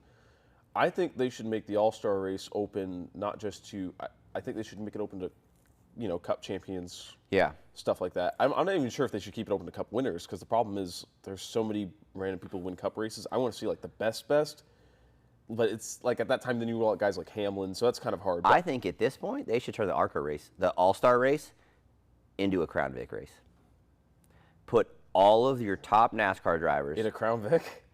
I think they should make the All-Star race open not just to. I think they should make it open to, Cup champions. Yeah. Stuff like that. I'm not even sure if they should keep it open to Cup winners because the problem is there's so many random people who win Cup races. I want to see the best. But it's at that time, then you roll out guys like Hamlin, so that's kind of hard. But I think at this point, they should turn the ARCA race, the All-Star race, into a Crown Vic race. Put all of your top NASCAR drivers in a Crown Vic.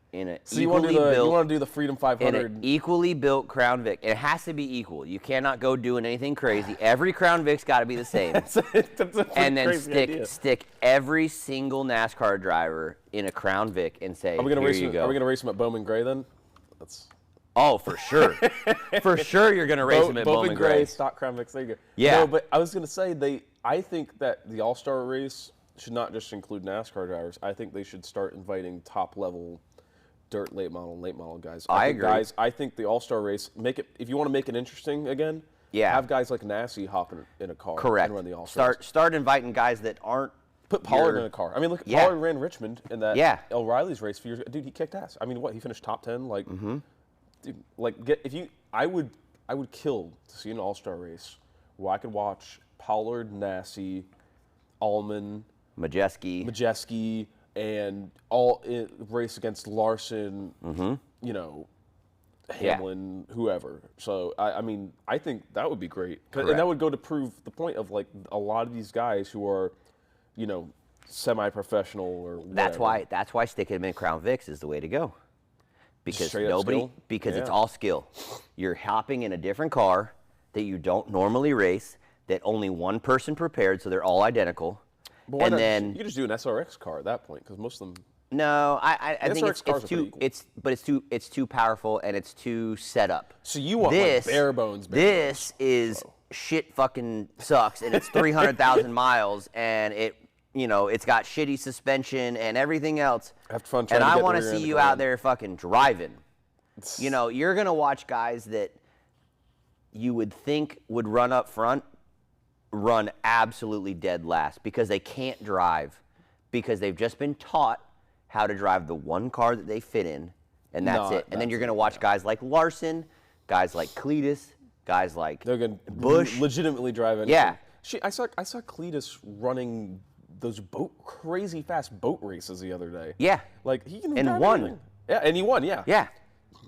So you want to do the Freedom 500? In an equally built Crown Vic. It has to be equal. You cannot go doing anything crazy. Every Crown Vic's got to be the same. that's a and then idea. stick every single NASCAR driver in a Crown Vic and say, Are we going to race him at Bowman Gray then? Oh, for sure. For sure you're going to race him at Bowman Gray. Stock Crown Vics, there you go. Yeah. No, but I was going to say, I think that the All-Star race should not just include NASCAR drivers. I think they should start inviting top-level dirt late model guys. I agree. I think the All-Star race, if you want to make it interesting again, have guys like Nassie hop in a car and run the All-Star race. Start inviting guys that aren't. Put Pollard in a car. I mean, look, Pollard ran Richmond in that O'Reilly's race a few years ago. Dude, he kicked ass. I mean, he finished top 10? Dude, I would kill to see an All-Star race where I could watch Pollard, Nassie, Allman, Majeski, and all race against Larson, Hamlin, whoever. So I think that would be great, and that would go to prove the point of a lot of these guys who are, semi-professional or whatever. That's why sticking them in Crown Vics is the way to go. Because it's all skill. You're hopping in a different car that you don't normally race, that only one person prepared, so they're all identical. But you could just do an SRX car at that point, because most of them No, I think SRX it's cars are too pretty cool. it's too powerful and it's too set up. So you want like bare bones. This is shit fucking sucks and it's 300,000 miles and it's got shitty suspension and everything else. Have fun and I want to see you out there fucking driving. You're gonna watch guys that you would think would run up front, run absolutely dead last because they can't drive, because they've just been taught how to drive the one car that they fit in, and that's it. And then you're going to watch guys like Larson, guys like Cletus, guys like they're going to Bush. legitimately drive anything. Yeah. I saw Cletus running those crazy fast boat races the other day. Yeah. Like he can and drive won. anything. Yeah, and he won, yeah. Yeah.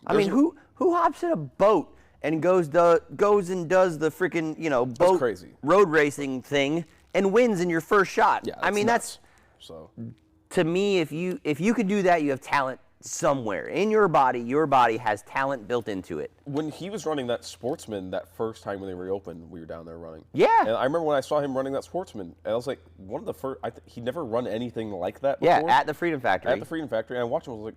I mean, who hops in a boat and goes and does the freaking, boat crazy. road racing thing and wins in your first shot? Yeah, I mean, nuts. So to me, if you could do that, you have talent somewhere in your body. Your body has talent built into it. When he was running that Sportsman that first time when they reopened, we were down there running. Yeah. And I remember when I saw him running that Sportsman, and I was like, one of the first. He'd never run anything like that before. Yeah, at the Freedom Factory. At the Freedom Factory, and I watched him. I was like,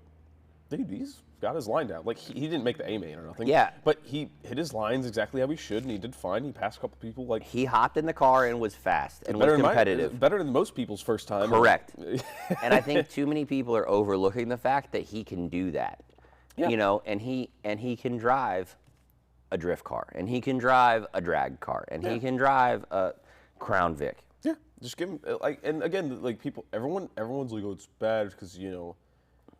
dude, he's got his line down. Like he didn't make the A main or nothing. Yeah. But he hit his lines exactly how he should, and he did fine. He passed a couple people. Like he hopped in the car and was fast and was competitive. Better than most people's first time. Correct. And I think too many people are overlooking the fact that he can do that. Yeah. And he can drive a drift car, and he can drive a drag car, and he can drive a Crown Vic. Yeah. Just give him and again, like everyone's like, oh, it's bad because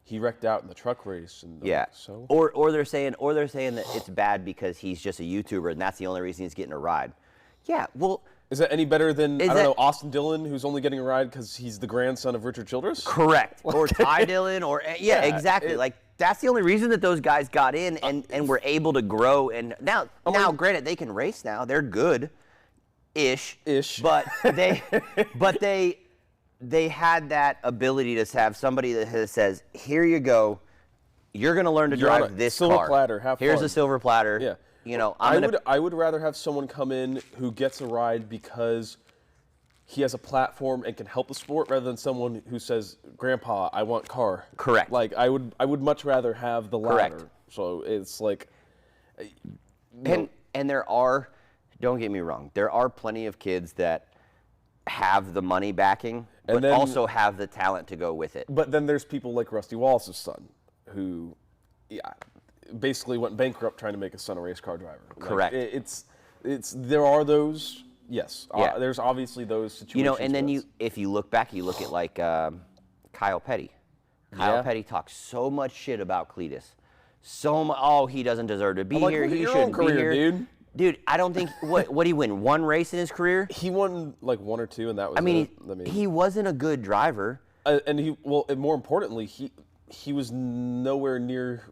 he wrecked out in the truck race, and so. Or they're saying that it's bad because he's just a YouTuber and that's the only reason he's getting a ride. Yeah, well. Is that any better than Austin Dillon, who's only getting a ride because he's the grandson of Richard Childress? Correct. Or Ty Dillon, or exactly. That's the only reason that those guys got in and were able to grow. And now, granted, they can race now. They're good, ish. But they had that ability to have somebody that says, here you go, you're going to learn to drive this silver car. Platter, have Here's fun. a silver platter. Yeah. I would rather have someone come in who gets a ride because he has a platform and can help the sport, rather than someone who says, Grandpa, I want car. Correct. Like I would much rather have the latter. Correct. So it's like, and there are, don't get me wrong, there are plenty of kids that have the money backing, but then, also have the talent to go with it. But then there's people like Rusty Wallace's son, who, basically went bankrupt trying to make his son a race car driver. Correct. There are those, yes. Yeah. There's obviously those situations. And then if you look back, you look at like Kyle Petty. Kyle Petty talks so much shit about Cletus. He doesn't deserve to be here. He shouldn't be here. Dude. Dude, I don't think, what did he win? One race in his career? He won like one or two, and that was he wasn't a good driver. And more importantly, he was nowhere near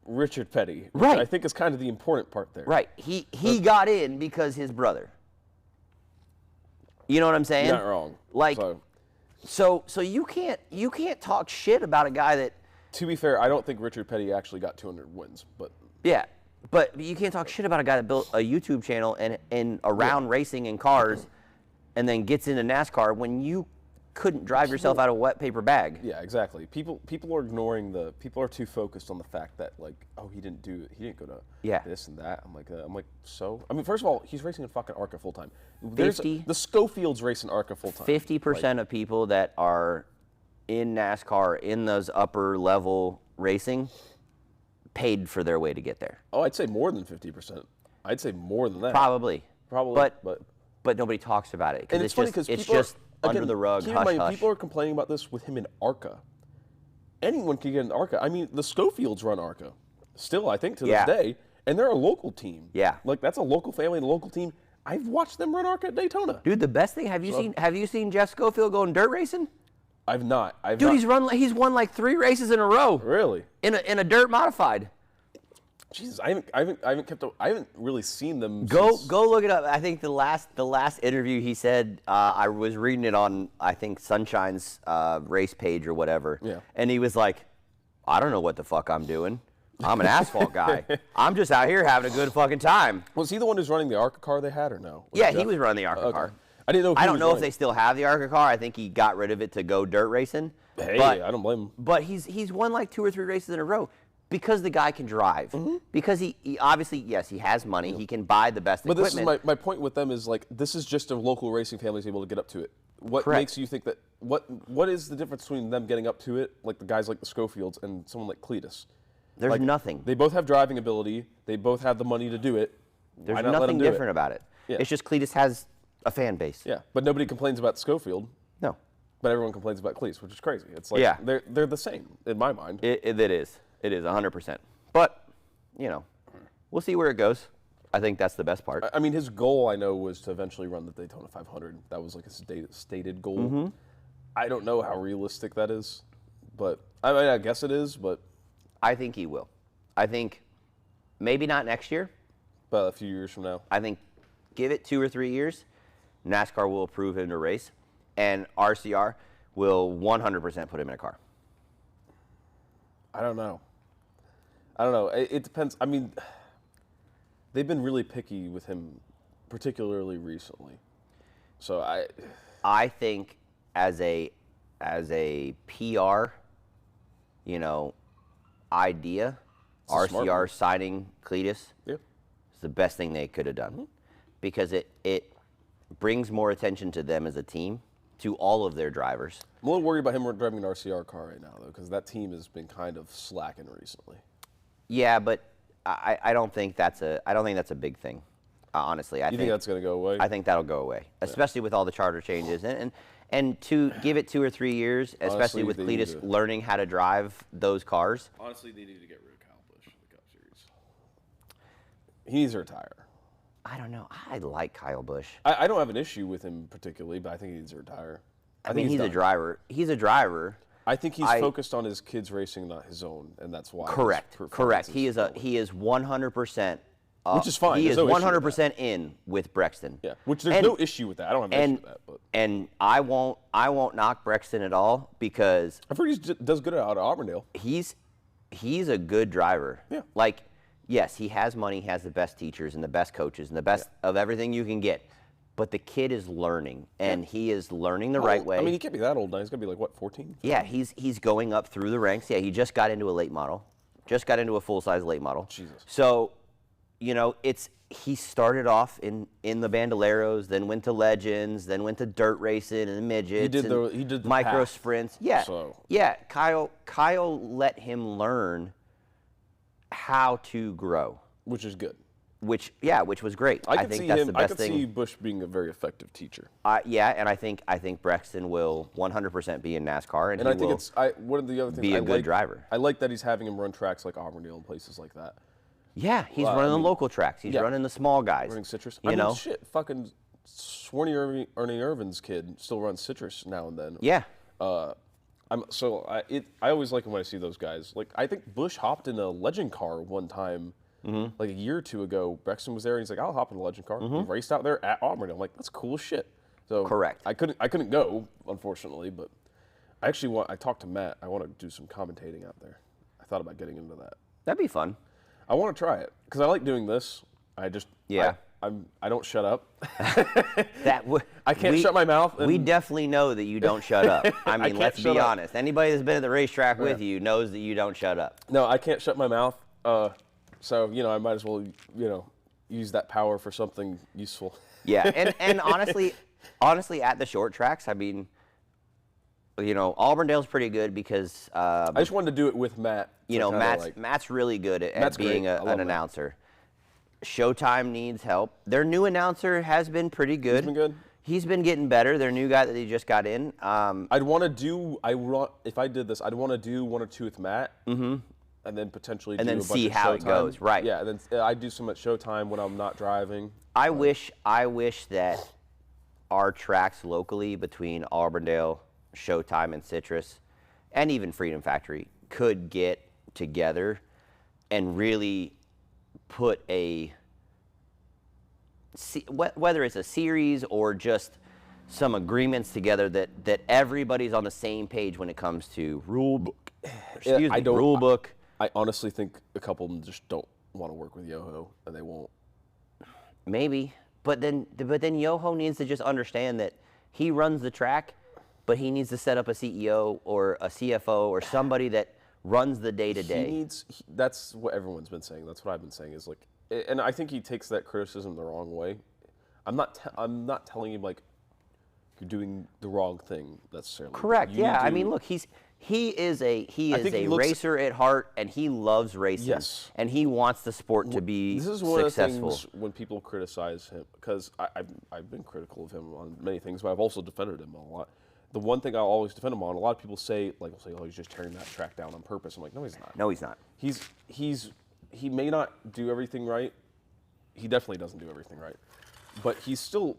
Richard Petty. Right. I think is kind of the important part there. Right. He got in because his brother. You know what I'm saying? Not wrong. Like, so you can't talk shit about a guy that. To be fair, I don't think Richard Petty actually got 200 wins, but. Yeah. But you can't talk shit about a guy that built a YouTube channel and around racing and cars, and then gets into NASCAR when you couldn't drive yourself out of a wet paper bag. Yeah, exactly. People are ignoring people are too focused on the fact that he didn't go to this and that. I'm like so. I mean, first of all, he's racing in fucking ARCA full time. The Schofield's racing ARCA full time. 50% of people that are in NASCAR in those upper level racing paid for their way to get there. Oh, I'd say more than 50%. I'd say more than that. Probably. But nobody talks about it. And it's funny because it's just under the rug, hush. People are complaining about this with him in ARCA. Anyone can get in ARCA. I mean, the Schofields run ARCA still, I think, to this day, and they're a local team. Yeah. Like, that's a local family and a local team. I've watched them run ARCA at Daytona. Dude, the best thing, have you seen Jeff Schofield going dirt racing? I've not. He's won like 3 races in a row. Really? In a dirt modified. Jesus, I haven't really seen them. Go look it up. I think the last interview he said, I was reading it on, I think, Sunshine's race page or whatever. Yeah. And he was like, I don't know what the fuck I'm doing. I'm an asphalt guy. I'm just out here having a good fucking time. Was he the one who's running the ARCA car they had or no? Yeah, he was running the ARCA car. I didn't know. I don't know if they still have the ARCA car. I think he got rid of it to go dirt racing. Hey, but, I don't blame him. But he's won like 2 or 3 races in a row because the guy can drive. Because he obviously, yes, he has money. He can buy the best equipment. But this is my point with them is like, this is just a local racing family able to get up to it. What Correct. makes you think that, what is the difference between them getting up to it, like the guys like the Schofields, and someone like Cletus? There's Like, nothing. They both have driving ability. They both have the money to do it. There's Why not let nothing them do different it? about it. Yeah. It's just Cletus has a fan base. Yeah, but nobody complains about Schofield. No. But everyone complains about Cleese, which is crazy. It's like, Yeah. they're the same, in my mind. It is. It is 100%. But, you know, we'll see where it goes. I think that's the best part. I mean, his goal, I know, was to eventually run the Daytona 500. That was like a stated goal. I don't know how realistic that is, but I mean, I guess it is, but I think he will. I think maybe not next year. but a few years from now. I think give it 2 or 3 years, NASCAR will approve him to race, and RCR will 100% put him in a car. I don't know. It depends. I mean, they've been really picky with him, particularly recently. So I think as a PR, you know, idea, It's a smart RCR move. signing Cletus yeah. is the best thing they could have done because it brings more attention to them as a team, to all of their drivers. I'm a little worried about him driving an RCR car right now, though, because that team has been kind of slacking recently. Yeah, but I don't think that's a big thing. Honestly, I You think that's going to go away? I think that'll go away, especially with all the charter changes and to give it 2 or 3 years, especially Honestly, with they need Cletus to- learning how to drive those cars. Honestly, they need to get rid of Kyle Busch in the Cup Series. He needs to retire. I don't know. I like Kyle Busch. I don't have an issue with him particularly, but I think he needs to retire. I mean, think he's a done. driver. He's a driver. I think he's I- focused on his kids racing, not his own, and that's why. his Correct. performance He is 100%. Which is fine. He There's is no issue with 100% in with Brexton. Yeah, which there's And- no issue with that. I don't have an issue with that. But and I won't knock Brexton at all because I've heard he does good out of Auburndale. he's a good driver. Yeah. Like, yes, he has money, he has the best teachers and the best coaches and the best of everything you can get. But the kid is learning, and he is learning the right way. I mean, he can't be that old now. He's gonna be like what, 14? Yeah, he's going up through the ranks. Yeah, he just got into a late model, just got into a full-size late model. Jesus. So, you know, he started off in the Bandoleros, then went to Legends, then went to dirt racing and midgets. He did and the micro path. sprints. Yeah, So- yeah. Kyle let him learn how to grow, Which is good. which was great. I could think see that's him. the I best could see thing. Bush being a very effective teacher. Yeah, and I think Brexton will 100% be in NASCAR, and And he I think will it's one of the other things. be I a good like, driver. I like that he's having him run tracks like Auburndale and places like that. Yeah, he's Well, running I mean, the local tracks. He's yeah. running the small guys. Running Citrus. You I know? mean, shit, fucking Swarney Ernie Irvin's kid still runs Citrus now and then. Yeah. I always like it when I see those guys. Like I think Bush hopped in a Legend car one time, like a year or two ago. Brexton was there, and he's like, "I'll hop in a Legend car." He raced out there at Auburn. I'm like, "That's cool as shit." So Correct. I couldn't go, unfortunately, but I actually I talked to Matt. I want to do some commentating out there. I thought about getting into that. That'd be fun. I want to try it because I like doing this. Yeah. I don't shut up. I can't we- shut my mouth. We and- definitely know that you don't shut up. I mean, can't let's shut be up. honest. Anybody that's been at the racetrack with you knows that you don't shut up. No, I can't shut my mouth. So I might as well use that power for something useful. Yeah, and honestly, at the short tracks, I mean, Auburndale's pretty good because I just wanted to do it with Matt. so kinda Matt's really good at Matt's being great. I love an Matt. announcer. Showtime needs help. Their new announcer has been pretty good. He's been good? He's been getting better. Their new guy that they just got in. I'd want to do. If I did this, I'd want to do 1 or 2 with Matt, and then potentially And do then a bunch see of how it Showtime. goes, right. Yeah, and then I do some at Showtime when I'm not driving. I wish that our tracks locally between Auburndale, Showtime, and Citrus, and even Freedom Factory could get together and really put whether it's a series or just some agreements together that everybody's on the same page when it comes to rule book. Rule book. I honestly think a couple of them just don't want to work with Yoho, and they won't. Maybe, But then Yoho needs to just understand that he runs the track, but he needs to set up a CEO or a CFO or somebody that runs the day-to-day. That's what everyone's been saying. That's what I've been saying is like, and I think he takes that criticism the wrong way. I'm not telling him like you're doing the wrong thing necessarily. Correct. Yeah. I mean, look, he is a racer at heart, and he loves racing. Yes. And he wants the sport to be successful. This is one of the things when people criticize him, because I've been critical of him on many things, but I've also defended him a lot. The one thing I'll always defend him on, a lot of people say, oh, he's just tearing that track down on purpose. I'm like, no, he's not. No, he's not. He may not do everything right. He definitely doesn't do everything right. But he's still,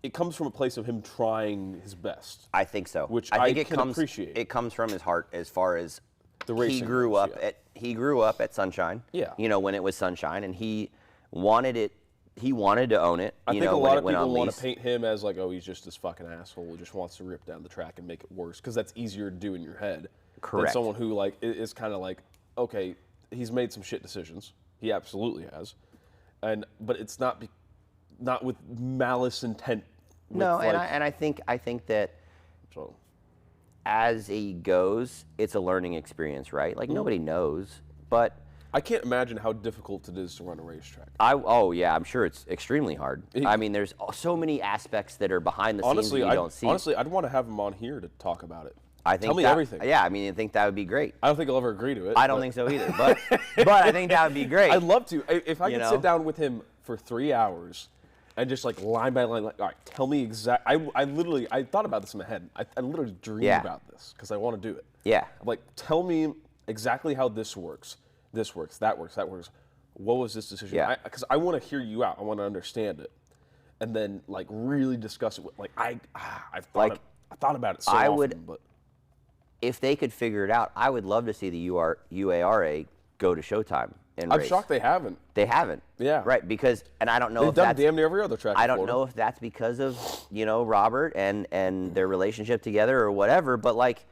it comes from a place of him trying his best. I think so. Which I think it can appreciate. It comes from his heart as far as the racing. He grew up at Sunshine. Yeah. You know, when it was Sunshine, and he wanted it. He wanted to own it. I think a lot of people want to paint him as like, oh, he's just this fucking asshole who just wants to rip down the track and make it worse, because that's easier to do in your head. Correct. Than someone who like is kind of like, okay, he's made some shit decisions. He absolutely has, but it's not with malice intent. No, and I think that so. As he goes, it's a learning experience, right? Like nobody knows, but I can't imagine how difficult it is to run a racetrack. I'm sure it's extremely hard. I mean, there's so many aspects that are behind the scenes that you don't see. Honestly, I'd want to have him on here to talk about it. Tell me everything. Yeah, I mean, I think that would be great. I don't think he'll ever agree to it. I don't think so either, but I think that would be great. I'd love to. If I could sit down with him for 3 hours and just like line by line, like, all right, tell me exactly. I thought about this in my head. I literally dreamed about this because I want to do it. Yeah. I'm like, tell me exactly how this works. This works, that works, that works. What was this decision? Yeah. Because I want to hear you out. I want to understand it, and then like really discuss it. Like I thought about it so often. But if they could figure it out, I would love to see the UARA go to Showtime and I'm race. shocked they haven't. They haven't. Yeah. Right, because, and I don't know if that's damn near every other track. I don't know if that's because of, Robert and their relationship together or whatever, but like,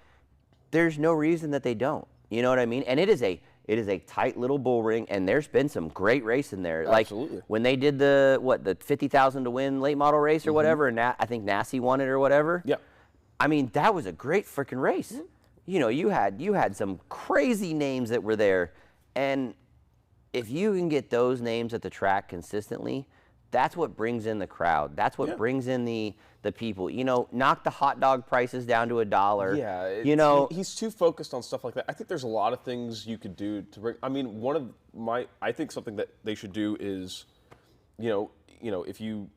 there's no reason that they don't. You know what I mean? And it is a tight little bull ring, and there's been some great racing there. Absolutely. Like when they did the 50,000 to win late model race or whatever, and I think Nassie won it or whatever. Yeah. I mean, that was a great freaking race. You had some crazy names that were there, and if you can get those names at the track consistently, that's what brings in the crowd. That's what brings in the people. Knock the hot dog prices down to $1. Yeah. He's too focused on stuff like that. I think there's a lot of things you could do to bring. I mean, I think something that they should do is, if you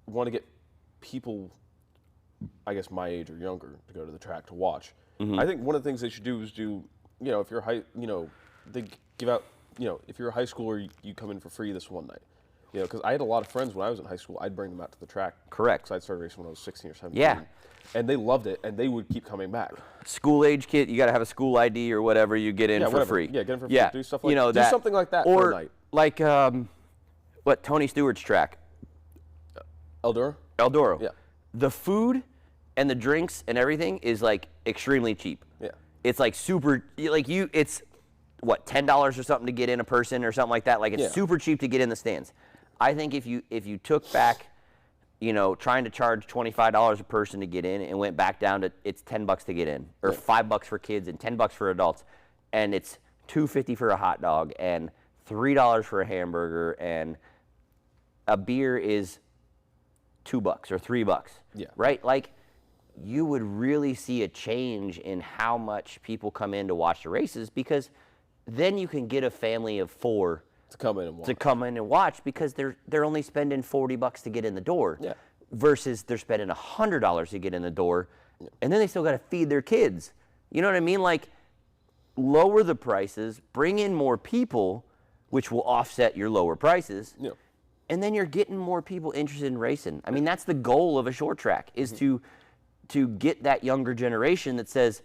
want to get people, I guess my age or younger, to go to the track to watch. I think one of the things they should do is if you're they give out, if you're a high schooler, you come in for free this one night. Because I had a lot of friends when I was in high school. I'd bring them out to the track. Correct. Because I started racing when I was 16 or 17. Yeah. And they loved it, and they would keep coming back. School age kid, you got to have a school ID or whatever. You get in for free. Yeah, get in for free. Do stuff like do something like that for a night. Like Tony Stewart's track. Eldora. Yeah. The food and the drinks and everything is like extremely cheap. Yeah. It's like super it's what, $10 or something to get in a person or something like that. Like it's super cheap to get in the stands. I think if you took back, trying to charge $25 a person to get in and went back down to it's $10 to get in, or $5 for kids and $10 for adults, and it's $2.50 for a hot dog and $3 for a hamburger, and a beer is $2 or $3. Yeah. Right? Like, you would really see a change in how much people come in to watch the races, because then you can get a family of 4 to come in and watch. Because they're only spending $40 to get in the door, versus they're spending $100 to get in the door, and then they still got to feed their kids. You know what I mean? Like, lower the prices, bring in more people, which will offset your lower prices, and then you're getting more people interested in racing. I mean, that's the goal of a short track, is to get that younger generation that says,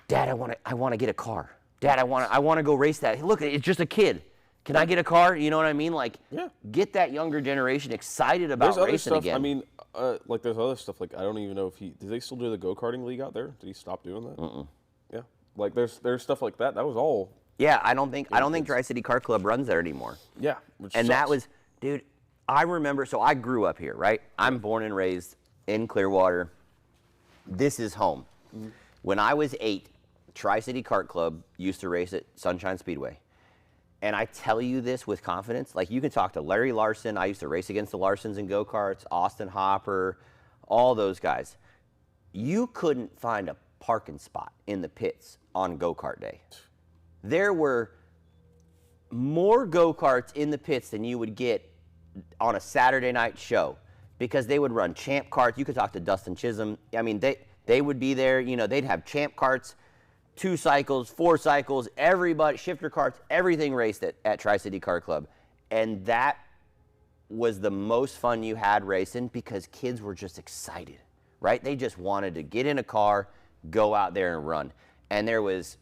Dad, I want to get a car. Dad, I want to go race that. Hey, look, it's just a kid. Can I get a car? You know what I mean? Like, get that younger generation excited about racing again. I mean, like there's other stuff. Like I don't even know if do they still do the go-karting league out there? Did he stop doing that? Yeah. Like there's stuff like that. That was all. Yeah, I don't think Tri-City Car Club runs there anymore. Yeah. And that was, dude, I remember, so I grew up here, right? I'm born and raised in Clearwater. This is home. When I was 8, Tri-City Kart Club used to race at Sunshine Speedway. And I tell you this with confidence, like you can talk to Larry Larson. I used to race against the Larsons in go-karts, Austin Hopper, all those guys. You couldn't find a parking spot in the pits on go-kart day. There were more go-karts in the pits than you would get on a Saturday night show because they would run champ karts. You could talk to Dustin Chisholm. I mean, they would be there. You know, they'd have champ karts, 2 cycles, 4 cycles, everybody, shifter karts, everything raced at Tri-City Kart Club. And that was the most fun you had racing because kids were just excited, right? They just wanted to get in a car, go out there and run. And there was,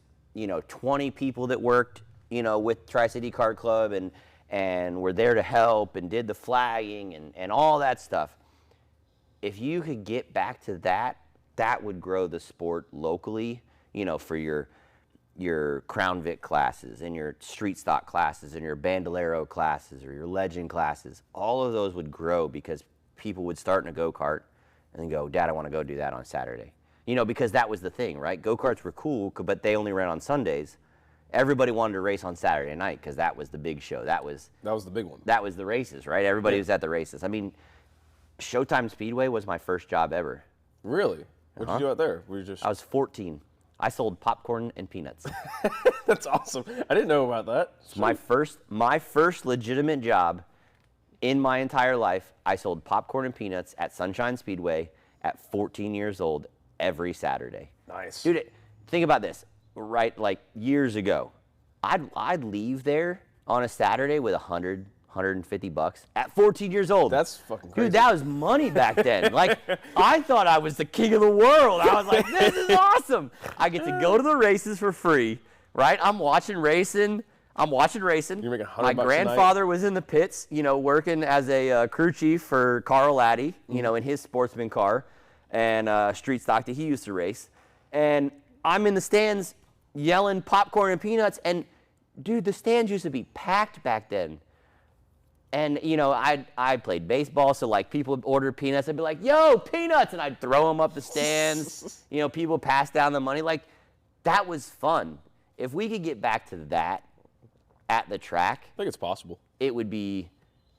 20 people that worked, with Tri-City Kart Club and were there to help and did the flagging and all that stuff. If you could get back to that, that would grow the sport locally, for your Crown Vic classes and your street stock classes and your Bandolero classes or your legend classes. All of those would grow because people would start in a go-kart and then go, Dad, I want to go do that on Saturday. Because that was the thing, right? Go-karts were cool, but they only ran on Sundays. Everybody wanted to race on Saturday night because that was the big show. That was the big one. That was the races, right? Everybody was at the races. I mean, Showtime Speedway was my first job ever. Really? What did you do out there? I was 14. I sold popcorn and peanuts. That's awesome. I didn't know about that. My first legitimate job in my entire life, I sold popcorn and peanuts at Sunshine Speedway at 14 years old every Saturday. Nice. Dude, think about this, right? Like years ago, I'd leave there on a Saturday with $150 at 14 years old. That's fucking crazy. Dude, that was money back then. Like, I thought I was the king of the world. I was like, this is awesome. I get to go to the races for free, right? I'm watching racing. You're making $100 My grandfather was in the pits, working as a crew chief for Carl Laddie, in his sportsman car and street stock that he used to race. And I'm in the stands yelling popcorn and peanuts. And, dude, the stands used to be packed back then. And, I played baseball, so, like, people would order peanuts. I'd be like, yo, peanuts! And I'd throw them up the stands. People pass down the money. Like, that was fun. If we could get back to that at the track, I think it's possible. It would be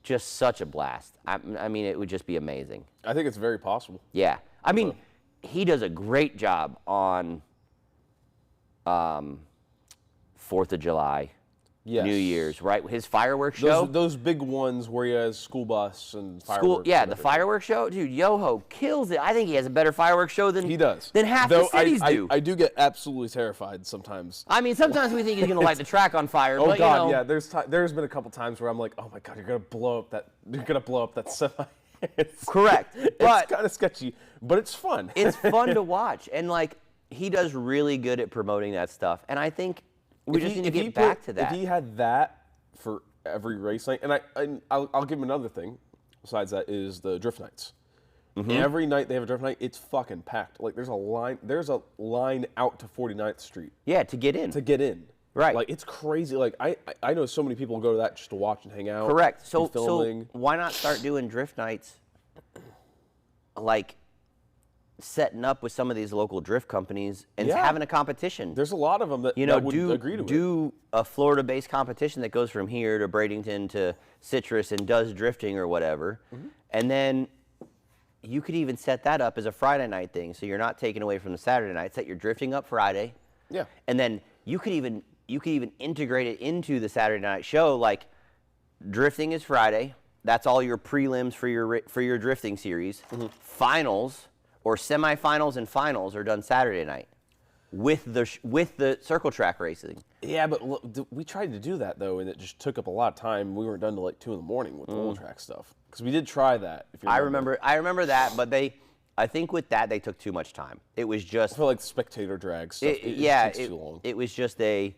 just such a blast. I mean, it would just be amazing. I think it's very possible. Yeah. I mean, he does a great job on 4th of July. Yes. New Year's, right? His fireworks show. Those big ones where he has school bus and fireworks. The fireworks show. Dude, Yoho kills it. I think he has a better fireworks show than he does. Than half the cities do. I do get absolutely terrified sometimes. I mean, sometimes we think he's going to light the track on fire. Oh but, God, yeah. There's been a couple times where I'm like, oh my God, you're gonna blow up that semi. Correct. But it's kind of sketchy, but it's fun. It's fun to watch, and like he does really good at promoting that stuff. And I think we just need to get back to that. If he had that for every race night, and I'll give him another thing besides that is the drift nights. Mm-hmm. Every night they have a drift night, it's fucking packed. Like there's a line out to 49th Street. Yeah, to get in. Right. Like it's crazy. Like I know so many people go to that just to watch and hang out. Correct. So why not start doing drift nights like setting up with some of these local drift companies and having a competition? There's a lot of them that would agree to it. Do a Florida-based competition that goes from here to Bradenton to Citrus and does drifting or whatever. Mm-hmm. And then you could even set that up as a Friday night thing, so you're not taking away from the Saturday night. Set your drifting up Friday. Yeah. And then you could even integrate it into the Saturday night show. Like drifting is Friday. That's all your prelims for your drifting series. Mm-hmm. Finals or semifinals and finals are done Saturday night with the circle track racing. Yeah, but look, we tried to do that though, and it just took up a lot of time. We weren't done till like 2 a.m. with the old track stuff because we did try that. If you remember. I remember that, but I think with that they took too much time. It was just I feel like the spectator drag stuff. It takes too long. It was just do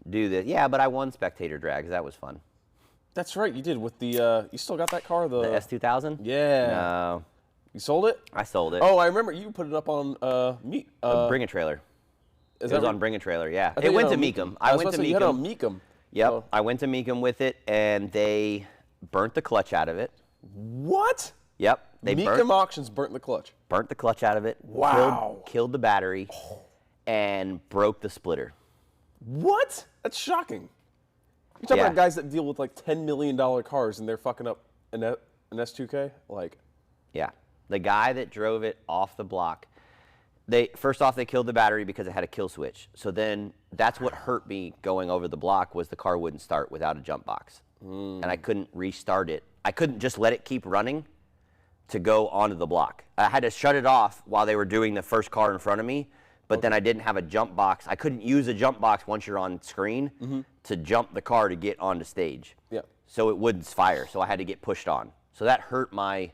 this. Yeah, but I won spectator drag. That was fun. That's right, you did with the. You still got that car, the S2000. Yeah. No. You sold it? I sold it. Oh, I remember you put it up on Bring a Trailer. It was on Bring a Trailer, yeah. It went to Meekum. I went to Meekum. You had it on Meekum. Yep. I went to Meekum with it, and they burnt the clutch out of it. What? Yep. They Mecum Auctions burnt the clutch. burnt the clutch out of it. Wow. Killed the battery, and broke the splitter. What? That's shocking. You're talking Yeah. about guys that deal with like $10 million cars and they're fucking up an S2K? Like, Yeah. The guy that drove it off the block, first off, they killed the battery because it had a kill switch. So then that's what hurt me going over the block was the car wouldn't start without a jump box. And I couldn't restart it. I couldn't just let it keep running to go onto the block. I had to shut it off while they were doing the first car in front of me, but then I didn't have a jump box. I couldn't use a jump box once you're on screen to jump the car to get onto stage. Yeah. So it wouldn't fire, so I had to get pushed on. So that hurt my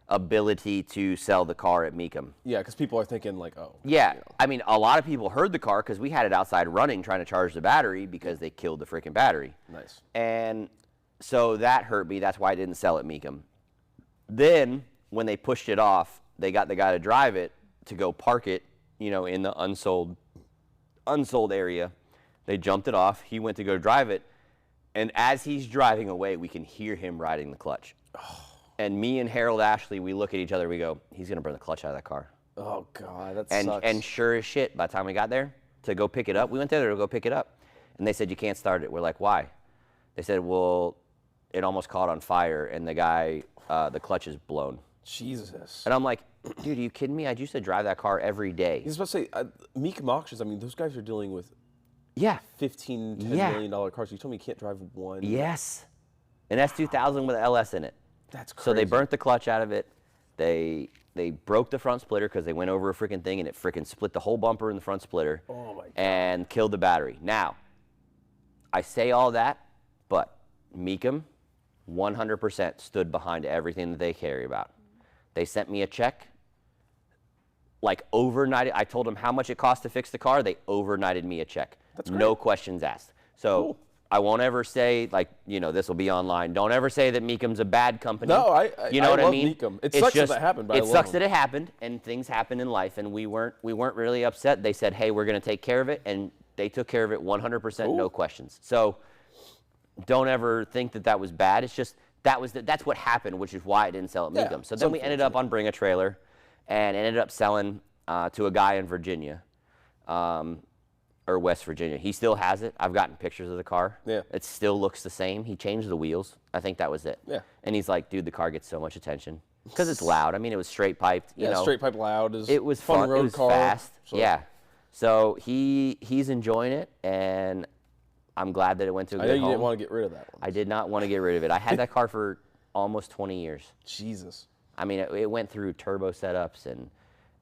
ability to sell the car at Mecum. yeah, because people are thinking like, oh. Yeah, you know. I mean, a lot of people heard the car because we had it outside running trying to charge the battery because they killed the freaking battery. Nice. And so that hurt me. That's why I didn't sell at Mecum. Then when they pushed it off, they got the guy to drive it to go park it, in the unsold area. They jumped it off. He went to go drive it. And as he's driving away, we can hear him riding the clutch. And me and Harold Ashley, we look at each other, we go, he's going to burn the clutch out of that car. Oh, God, that And, sucks. and sure as shit, by the time we got there to go pick it up, we went there to go pick it up. And they said, you can't start it. We're like, why? They said, well, it almost caught on fire, and the guy, the clutch is blown. Jesus. And I'm like, dude, are you kidding me? I used to drive that car every day. He's supposed to say, Mecum Auctions, I mean, those guys are dealing with Yeah. $10 Yeah. million cars. You told me you can't drive one. Yes. An S2000 with an LS in it. That's crazy. So they burnt the clutch out of it. They broke the front splitter because they went over a freaking thing and it freaking split the whole bumper in the front splitter. Oh my God. And killed the battery. Now, I say all that, but Mecum 100% stood behind everything that they carry about. They sent me a check, like overnighted. I told them how much it cost to fix the car. They overnighted me a check. That's great. No questions asked. So Cool. I won't ever say, like, this will be online. Don't ever say that Mecum's a bad company. No, you know I what I love mean? Mecum. It It's sucks just, that it happened, but I it love sucks them. that it happened, and things happen in life, and we weren't really upset. They said, hey, we're going to take care of it, and they took care of it 100%, no questions. So don't ever think that was bad. It's just that's what happened, which is why I didn't sell at Yeah, Mecum. So then we ended up on Bring a Trailer, and ended up selling to a guy in Virginia. Or West Virginia. He still has it. I've gotten pictures of the car. Yeah. It still looks the same. He changed the wheels. I think that was it. Yeah. And he's like, dude, the car gets so much attention because it's loud. I mean, it was straight piped. You know, straight pipe loud is it was fun fun. road It was car. fast. So. Yeah. So he's enjoying it, and I'm glad that it went to a I good know you home. didn't want to get rid of that one. I did not want to get rid of it. I had that car for almost 20 years. Jesus. I mean, it went through turbo setups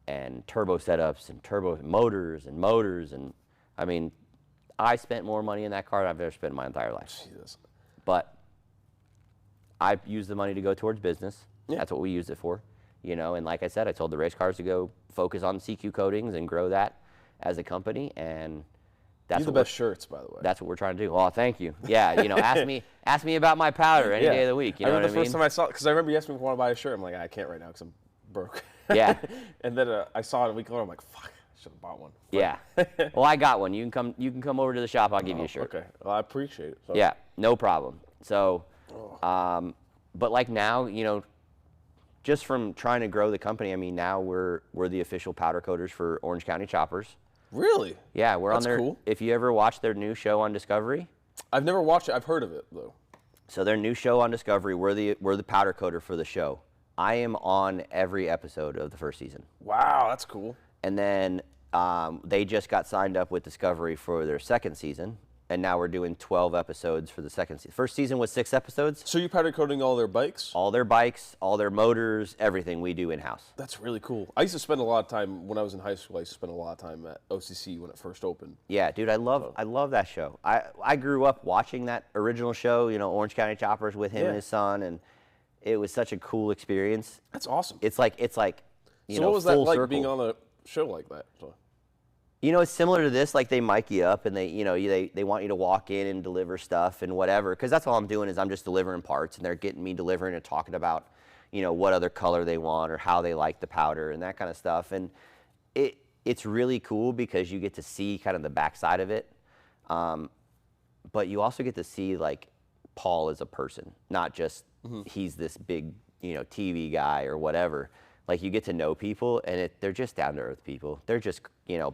and turbo setups and turbo motors, and I mean, I spent more money in that car than I've ever spent in my entire life. Jesus. But I used the money to go towards business. Yeah. That's what we used it for, And like I said, I told the race cars to go focus on CQ coatings and grow that as a company, and that's You the what best shirts, by the way. that's what we're trying to do. Oh, thank you. Yeah, ask me about my powder any day of the week. You know I what I remember the first mean? time I saw it, because I remember you asked me if I want to buy a shirt. I'm like, I can't right now because I'm broke. Yeah. And then I saw it a week later. I'm like, fuck, I should have bought one. Yeah. Well, I got one. You can come over to the shop. I'll give you a shirt. Okay. Well, I appreciate it. So. Yeah, no problem. So, but like now, just from trying to grow the company, I mean, now we're the official powder coaters for Orange County Choppers. Really? Yeah, we're on That's there. cool. If you ever watch their new show on Discovery, I've never watched it. I've heard of it though. so their new show on Discovery, we're the powder coater for the show. I am on every episode of the first season. Wow, that's cool. And then they just got signed up with Discovery for their second season, and now we're doing 12 episodes for the second season. First season was 6 episodes. So you're powder coating all their bikes? All their bikes, all their motors, everything we do in-house. That's really cool. I used to spend a lot of time when I was in high school. I used to spend a lot of time at OCC when it first opened. Yeah, dude, I love that show. I grew up watching that original show, Orange County Choppers with him and his son, and it was such a cool experience. That's awesome. It's like so what was that full like circle. being on a show like that? So. It's similar to this. Like they mic you up and they want you to walk in and deliver stuff and whatever. Because that's all I'm doing is I'm just delivering parts, and they're getting me delivering and talking about, what other color they want or how they like the powder and that kind of stuff. And it's really cool because you get to see kind of the backside of it, but you also get to see like Paul as a person, not just he's this big, TV guy or whatever. Like, you get to know people, and they're just down to earth people. They're just,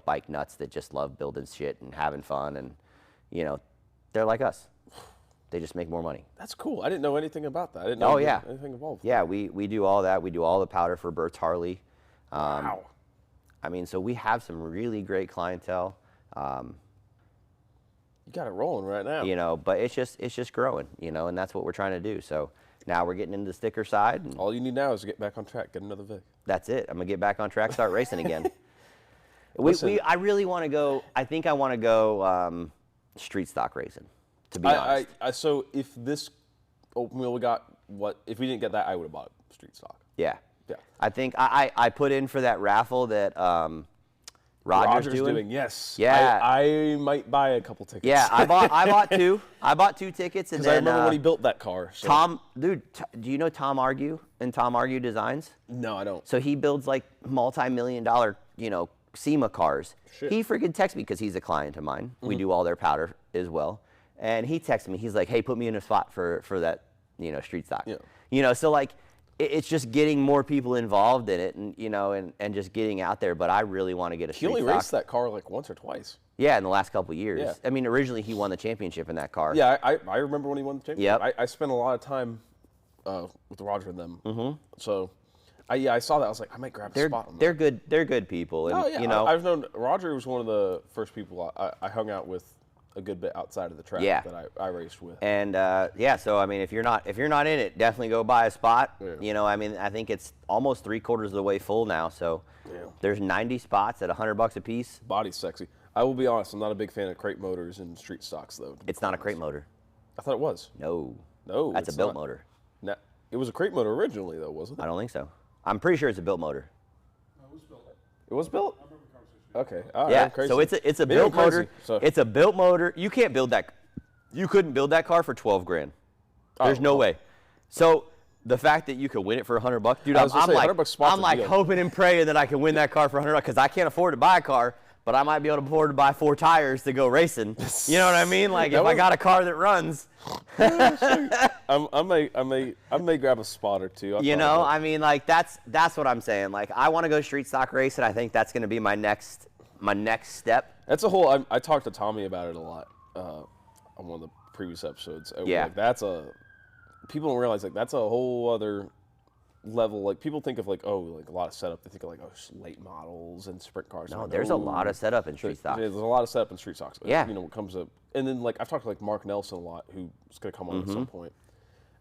bike nuts that just love building shit and having fun, and they're like us. They just make more money. That's cool. I didn't know anything about that. I didn't know anything involved. Yeah, we do all that. We do all the powder for Bert's Harley. Wow. I mean, so we have some really great clientele. You got it rolling right now. But it's just growing, and that's what we're trying to do. So now we're getting into the sticker side. And all you need now is to get back on track, get another Vic. That's it. I'm gonna get back on track, start racing again. Listen, I really want to go. I think I want to go street stock racing. To be honest. So if this open wheel we got, if we didn't get that, I would have bought street stock. Yeah. Yeah. I think I put in for that raffle that Roger's doing. Yes. Yeah. I might buy a couple tickets. Yeah, I bought two. I bought 2 tickets, and Because then I remember when he built that car. So. Tom, dude, do you know Tom Argue and Tom Argue Designs? No, I don't. So he builds like multi-million-dollar, SEMA cars. Shit. He freaking texts me because he's a client of mine. We do all their powder as well, and he texts me. He's like, "Hey, put me in a spot for that, street stock." Yeah. So like, it's just getting more people involved in it, and and just getting out there. But I really want to get a street stock. He only raced that car like once or twice. Yeah, in the last couple of years. Yeah. I mean, originally he won the championship in that car. Yeah, I remember when he won the championship. Yep. I spent a lot of time with Roger and them. Mm-hmm. So, I saw that. I was like, I might grab a spot on that. They're good people. And, Oh yeah, I've known Roger was one of the first people I hung out with a good bit outside of the track that I raced with. And so I mean, if you're not in it, definitely go buy a spot. Yeah. I mean, I think it's almost 3/4 of the way full now. So there's 90 spots at $100 a piece. Body's sexy. I will be honest, I'm not a big fan of crate motors and street stocks though. It's not a crate motor. I thought it was. No, it's that's a built not. motor. No, it was a crate motor originally though, wasn't it? I don't think so. I'm pretty sure it's a built motor. It was built. Okay. All right, Yeah. I'm crazy. So it's a Maybe I'm built motor. crazy, so- It's a built motor. You can't build that. You couldn't build that car for 12 grand. There's no way. So the fact that you could win it for $100, dude, I was gonna I'm say, like, $100 spots I'm a like deal. hoping and praying that I can win that car for $100 because I can't afford to buy a car, but I might be able to afford to buy 4 tires to go racing. You know what I mean? Like if I got a car that runs. I may grab a spot or two. I mean, like that's what I'm saying. Like I want to go street stock race, and I think that's going to be my next step. That's a whole. I talked to Tommy about it a lot on one of the previous episodes. Yeah. Like, people don't realize like that's a whole other level. Like people think of like a lot of setup. They think of like late models and sprint cars. No, there's a lot of setup in street stock. There's a lot of setup in street stocks. Yeah. When it comes to, and then like I've talked to like Mark Nelson a lot, who's gonna come on at some point,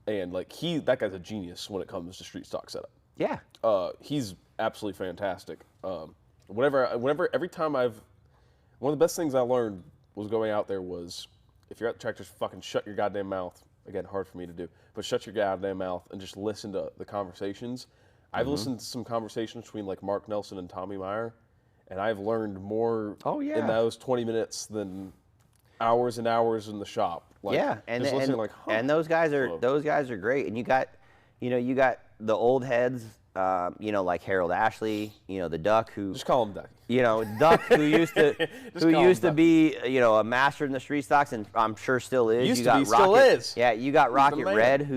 and like that guy's a genius when it comes to street stock setup. Yeah. He's absolutely fantastic. Every time one of the best things I learned was going out there was if you're at the track, just fucking shut your goddamn mouth. Again, hard for me to do, but shut your goddamn mouth and just listen to the conversations. I've listened to some conversations between like Mark Nelson and Tommy Meyer, and I've learned more in those 20 minutes than hours and hours in the shop. Like, and just listening like, and those guys are great. And you got the old heads, like Harold Ashley, the Duck who just call him Ducky. Duck who used to be a master in the street stocks, and I'm sure still is. Still is. Yeah, you got Rocket man. Red,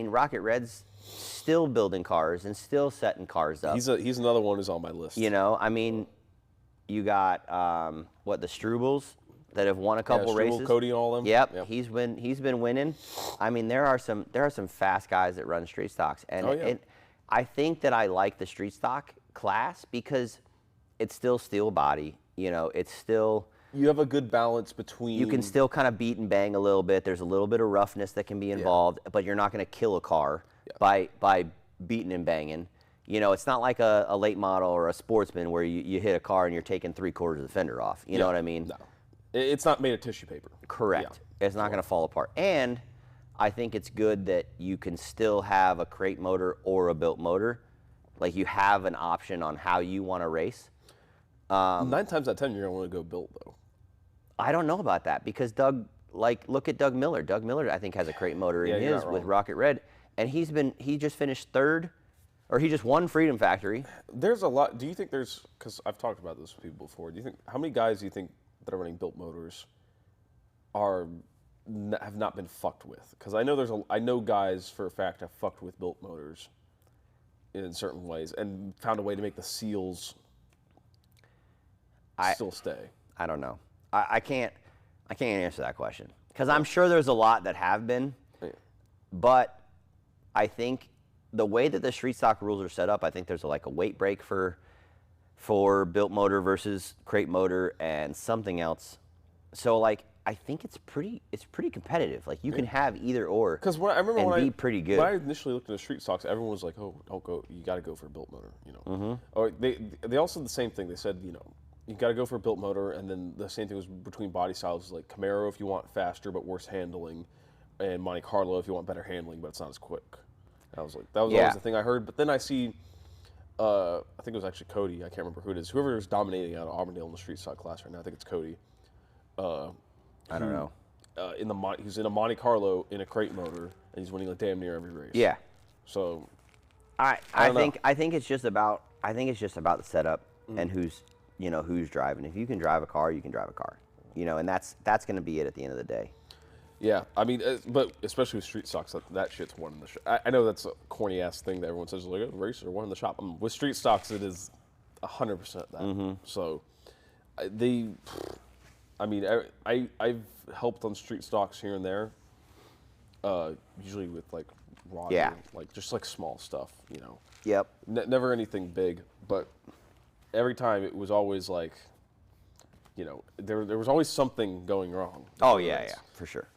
Rocket Red's still building cars and still setting cars up. He's another one who's on my list. You got the Strubles that have won a couple races. Cody and all them. Yep. He's been winning. I mean, there are some fast guys that run street stocks, and I think that I like the street stock class because it's still steel body. It's still. You have a good balance between. You can still kind of beat and bang a little bit. There's a little bit of roughness that can be involved, but you're not going to kill a car by beating and banging. It's not like a late model or a sportsman where you hit a car and you're taking 3/4 of the fender off. You know what I mean? No. It's not made of tissue paper. Correct. Yeah. It's not going to fall apart. And I think it's good that you can still have a crate motor or a built motor. Like you have an option on how you want to race. 9 times out of 10, you're going to want to go built though. I don't know about that because look at Doug Miller. Doug Miller, I think, has a crate motor in his with Rocket Red, and he just finished 3rd, or he just won Freedom Factory. There's a lot. Do you think because I've talked about this with people before. How many guys do you think that are running built motors are have not been fucked with, because I know guys for a fact have fucked with built motors in certain ways and found a way to make the seals still stay. I don't know. I can't answer that question, because I'm sure there's a lot that have been, but I think the way that the street stock rules are set up, I think there's like a weight break for built motor versus crate motor and something else. So like I think it's pretty competitive. Like you can have either or. Because I remember be pretty good. When I initially looked at the street stocks, everyone was like, "Oh, don't go. You got to go for a built motor." You know. Mm-hmm. Or they also did the same thing. They said, you know, you got to go for a built motor, and then the same thing was between body styles, like Camaro if you want faster but worse handling, and Monte Carlo if you want better handling but it's not as quick. That was always the thing I heard. But then I see, I think it was actually Cody. I can't remember who it is. Whoever is dominating out of Auburndale in the street stock class right now. I think it's Cody. I don't know. He's in a Monte Carlo in a crate motor, and he's winning like damn near every race. Yeah. So, I think it's just about the setup and who's driving. If you can drive a car, you can drive a car. You know, and that's going to be it at the end of the day. Yeah, I mean, but especially with street stocks, that shit's one in the shop. I know that's a corny ass thing that everyone says, like, oh, races are one in the shop. With street stocks, it is 100% that. Mm-hmm. So, I've helped on street stocks here and there, usually with like rod, like just like small stuff, you know. Yep. Never anything big, but every time it was always like, you know, there was always something going wrong. Oh yeah, for sure.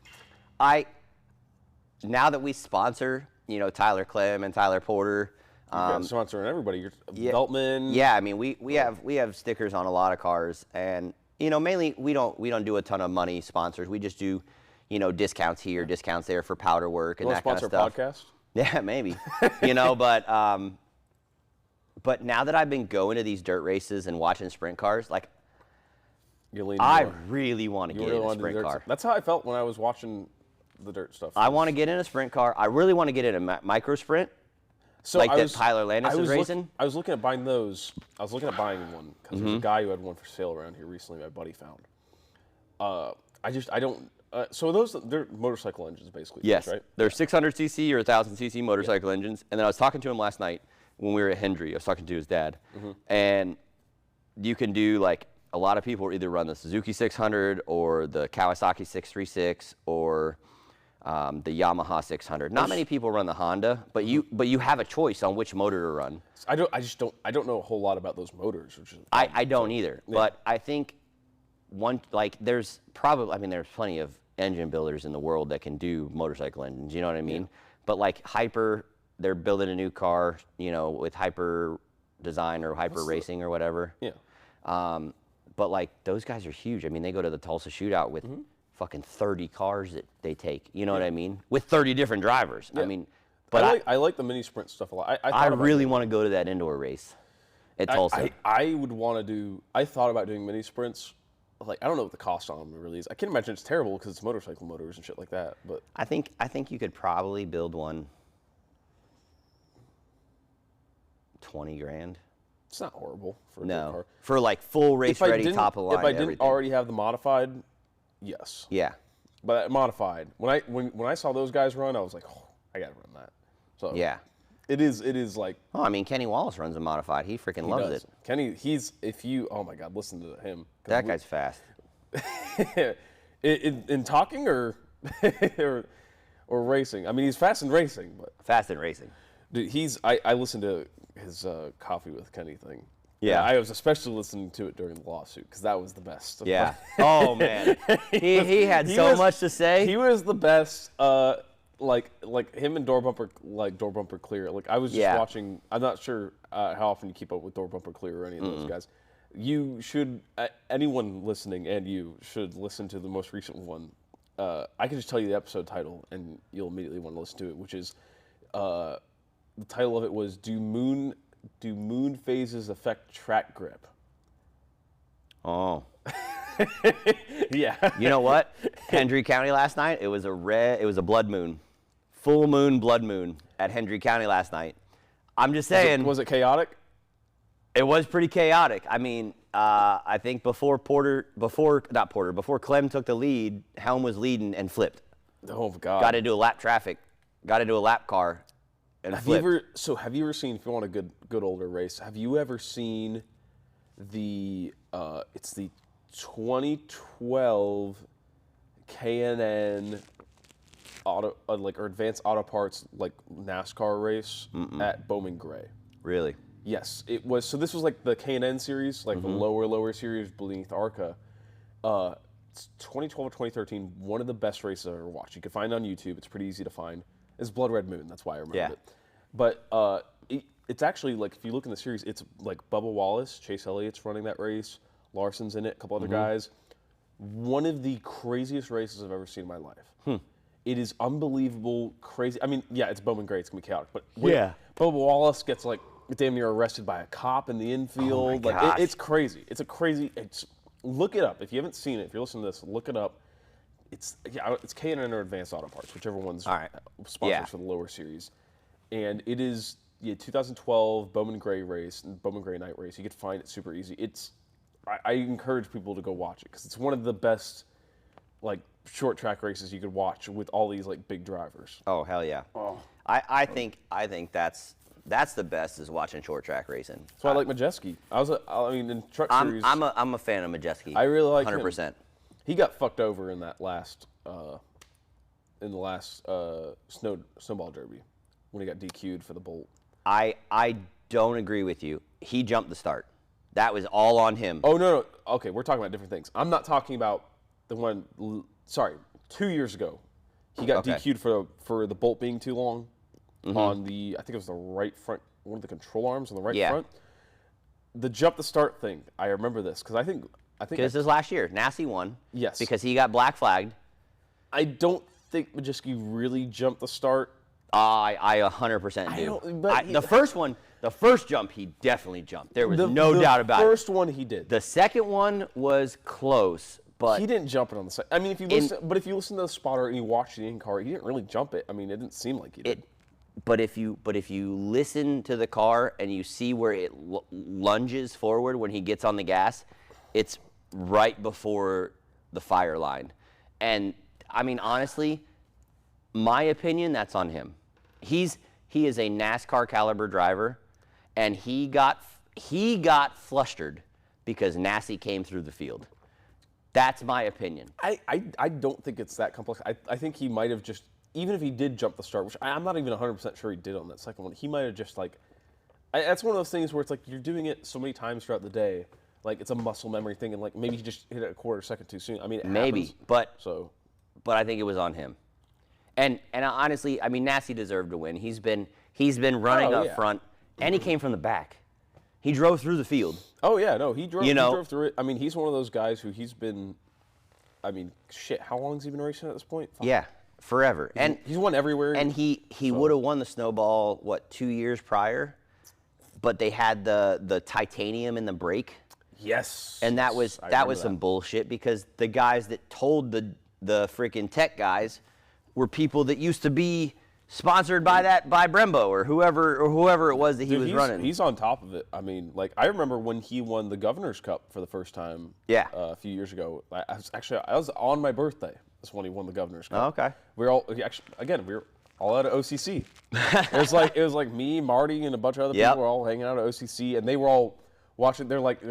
Now that we sponsor, you know, Tyler Clem and Tyler Porter. Sponsoring everybody. Beltman. Yeah, I mean, we have stickers on a lot of cars, and you know, mainly we don't do a ton of money sponsors. We just do, you know, discounts here, discounts there for powder work and that kind of stuff. Sponsor a podcast? Yeah, maybe. You know, but now that I've been going to these dirt races and watching sprint cars, like I really want to get in a sprint car. That's how I felt when I was watching the dirt stuff. I want to get in a sprint car. I really want to get in a micro sprint. So like that Tyler Landis is racing. I was looking at buying those. I was looking at buying one because there's a guy who had one for sale around here recently. My buddy found. I don't. So they're motorcycle engines basically. Yes, right? They're 600cc or 1000cc motorcycle engines. And then I was talking to him last night when we were at Hendry. I was talking to his dad, and you can do like a lot of people either run the Suzuki 600 or the Kawasaki 636 or the Yamaha 600. Not many people run the Honda, but you have a choice on which motor to run. I don't know a whole lot about those motors. I don't either, but I think there's plenty of engine builders in the world that can do motorcycle engines. You know what I mean? Yeah. But like Hyper, they're building a new car, you know, with Hyper Design or Hyper Racing or whatever. Yeah. But like those guys are huge. I mean, they go to the Tulsa Shootout with fucking 30 cars that they take. You know what I mean? With 30 different drivers. Yeah. I mean, but I like the mini sprint stuff a lot. I really want to go to that indoor race at Tulsa. I would want to do. I thought about doing mini sprints. Like I don't know what the cost on them really is. I can imagine it's terrible because it's motorcycle motors and shit like that. But I think you could probably build one. 20 grand. It's not horrible for a car. For like full race ready, top of line. If I didn't already have the modified, yes. Yeah. But modified, when I saw those guys run, I was like, oh, I gotta run that. So yeah, it is like. Oh, I mean, Kenny Wallace runs a modified. He freaking loves it. Kenny, oh my God, listen to him. That guy's fast. in talking or or racing. I mean, he's fast in racing, but fast in racing. Dude, I listened to his Coffee with Kenny thing. Yeah, I was especially listening to it during the lawsuit because that was the best. Yeah. Oh man, he had so much to say. He was the best. Like him and Door Bumper Clear. Like I was just watching. I'm not sure how often you keep up with Door Bumper Clear or any of those guys. You should. Anyone listening and you should listen to the most recent one. I can just tell you the episode title and you'll immediately want to listen to it, which is. The title of it was Do moon phases affect track grip? Oh. Yeah. You know what? Hendry County last night, it was a blood moon. Full moon, blood moon at Hendry County last night. I'm just saying. Was it chaotic? It was pretty chaotic. I mean, I think before Clem took the lead, Helm was leading and flipped. Oh God! Got into a lap traffic, got into a lap car, and flipped. Have you ever seen? If you want a good older race, have you ever seen the? It's the 2012 K&N auto or Advanced Auto Parts like NASCAR race at Bowman Gray. Really? Yes, it was. So this was like the K&N series, like the lower series beneath ARCA. It's 2012 or 2013, one of the best races I've ever watched. You can find it on YouTube. It's pretty easy to find. It's Blood Red Moon. That's why I remember it. But it's actually like if you look in the series, it's like Bubba Wallace, Chase Elliott's running that race. Larson's in it, a couple other guys. One of the craziest races I've ever seen in my life. It is unbelievable, crazy. I mean, yeah, it's Bowman Gray. It's gonna be chaotic. But Bubba Wallace gets like damn near arrested by a cop in the infield. Like it's crazy. It's a crazy. Look it up if you haven't seen it. If you're listening to this, look it up. It's K&N or Advanced Auto Parts, whichever one's sponsors for the lower series. And it is 2012 Bowman Gray race and Bowman Gray night race. You can find it super easy. I encourage people to go watch it because it's one of the best like short track races you could watch with all these like big drivers. Oh hell yeah! Oh. I think that's the best is watching short track racing. That's why I like Majeski. In truck series. I'm a fan of Majeski. I really like 100%. Him. He got fucked over in that last snowball derby when he got DQ'd for the Bolt. I don't agree with you. He jumped the start. That was all on him. Oh no. Okay, we're talking about different things. I'm not talking about the one. Sorry, 2 years ago, he got DQ'd for the bolt being too long on the. I think it was the right front, one of the control arms on the right front. The jump the start thing. I remember this because I think this is last year. Nasty won. Yes. Because he got black flagged. I don't think Majeski really jumped the start. I 100% do. The first jump, he definitely jumped. There was no doubt about it. The first one he did. The second one was close, but he didn't jump it on the side. I mean, if you listen to the spotter and you watch the in-car, he didn't really jump it. I mean, it didn't seem like he did. But if you listen to the car and you see where it lunges forward when he gets on the gas, it's right before the fire line. And I mean, honestly, my opinion, that's on him. He is a NASCAR caliber driver, and he got flustered because Nasty came through the field. That's my opinion. I don't think it's that complex. I think he might have just, even if he did jump the start, which I'm not even 100% sure he did on that second one, he might have just like, that's one of those things where it's like you're doing it so many times throughout the day, like it's a muscle memory thing, and like maybe he just hit it a quarter second too soon. I mean, it happens, but I think it was on him. And honestly, I mean, Nasty deserved to win. He's been running up front, and he came from the back. He drove through the field. Oh yeah, no, he drove through it. I mean, he's one of those guys who he's been. I mean, shit, how long has he been racing at this point? Yeah, forever. And he's won everywhere. And he would have won the snowball 2 years prior, but they had the titanium in the brake. Yes. And that was some bullshit because the guys that told the freaking tech guys were people that used to be sponsored by Brembo or whoever it was that he was running. He's on top of it. I mean, like I remember when he won the Governor's Cup for the first time. Yeah. A few years ago. I was on my birthday. That's when he won the Governor's Cup. Oh, okay. We were all out of OCC. it was like me, Marty, and a bunch of other people were all hanging out at OCC, and they were all watching. They're like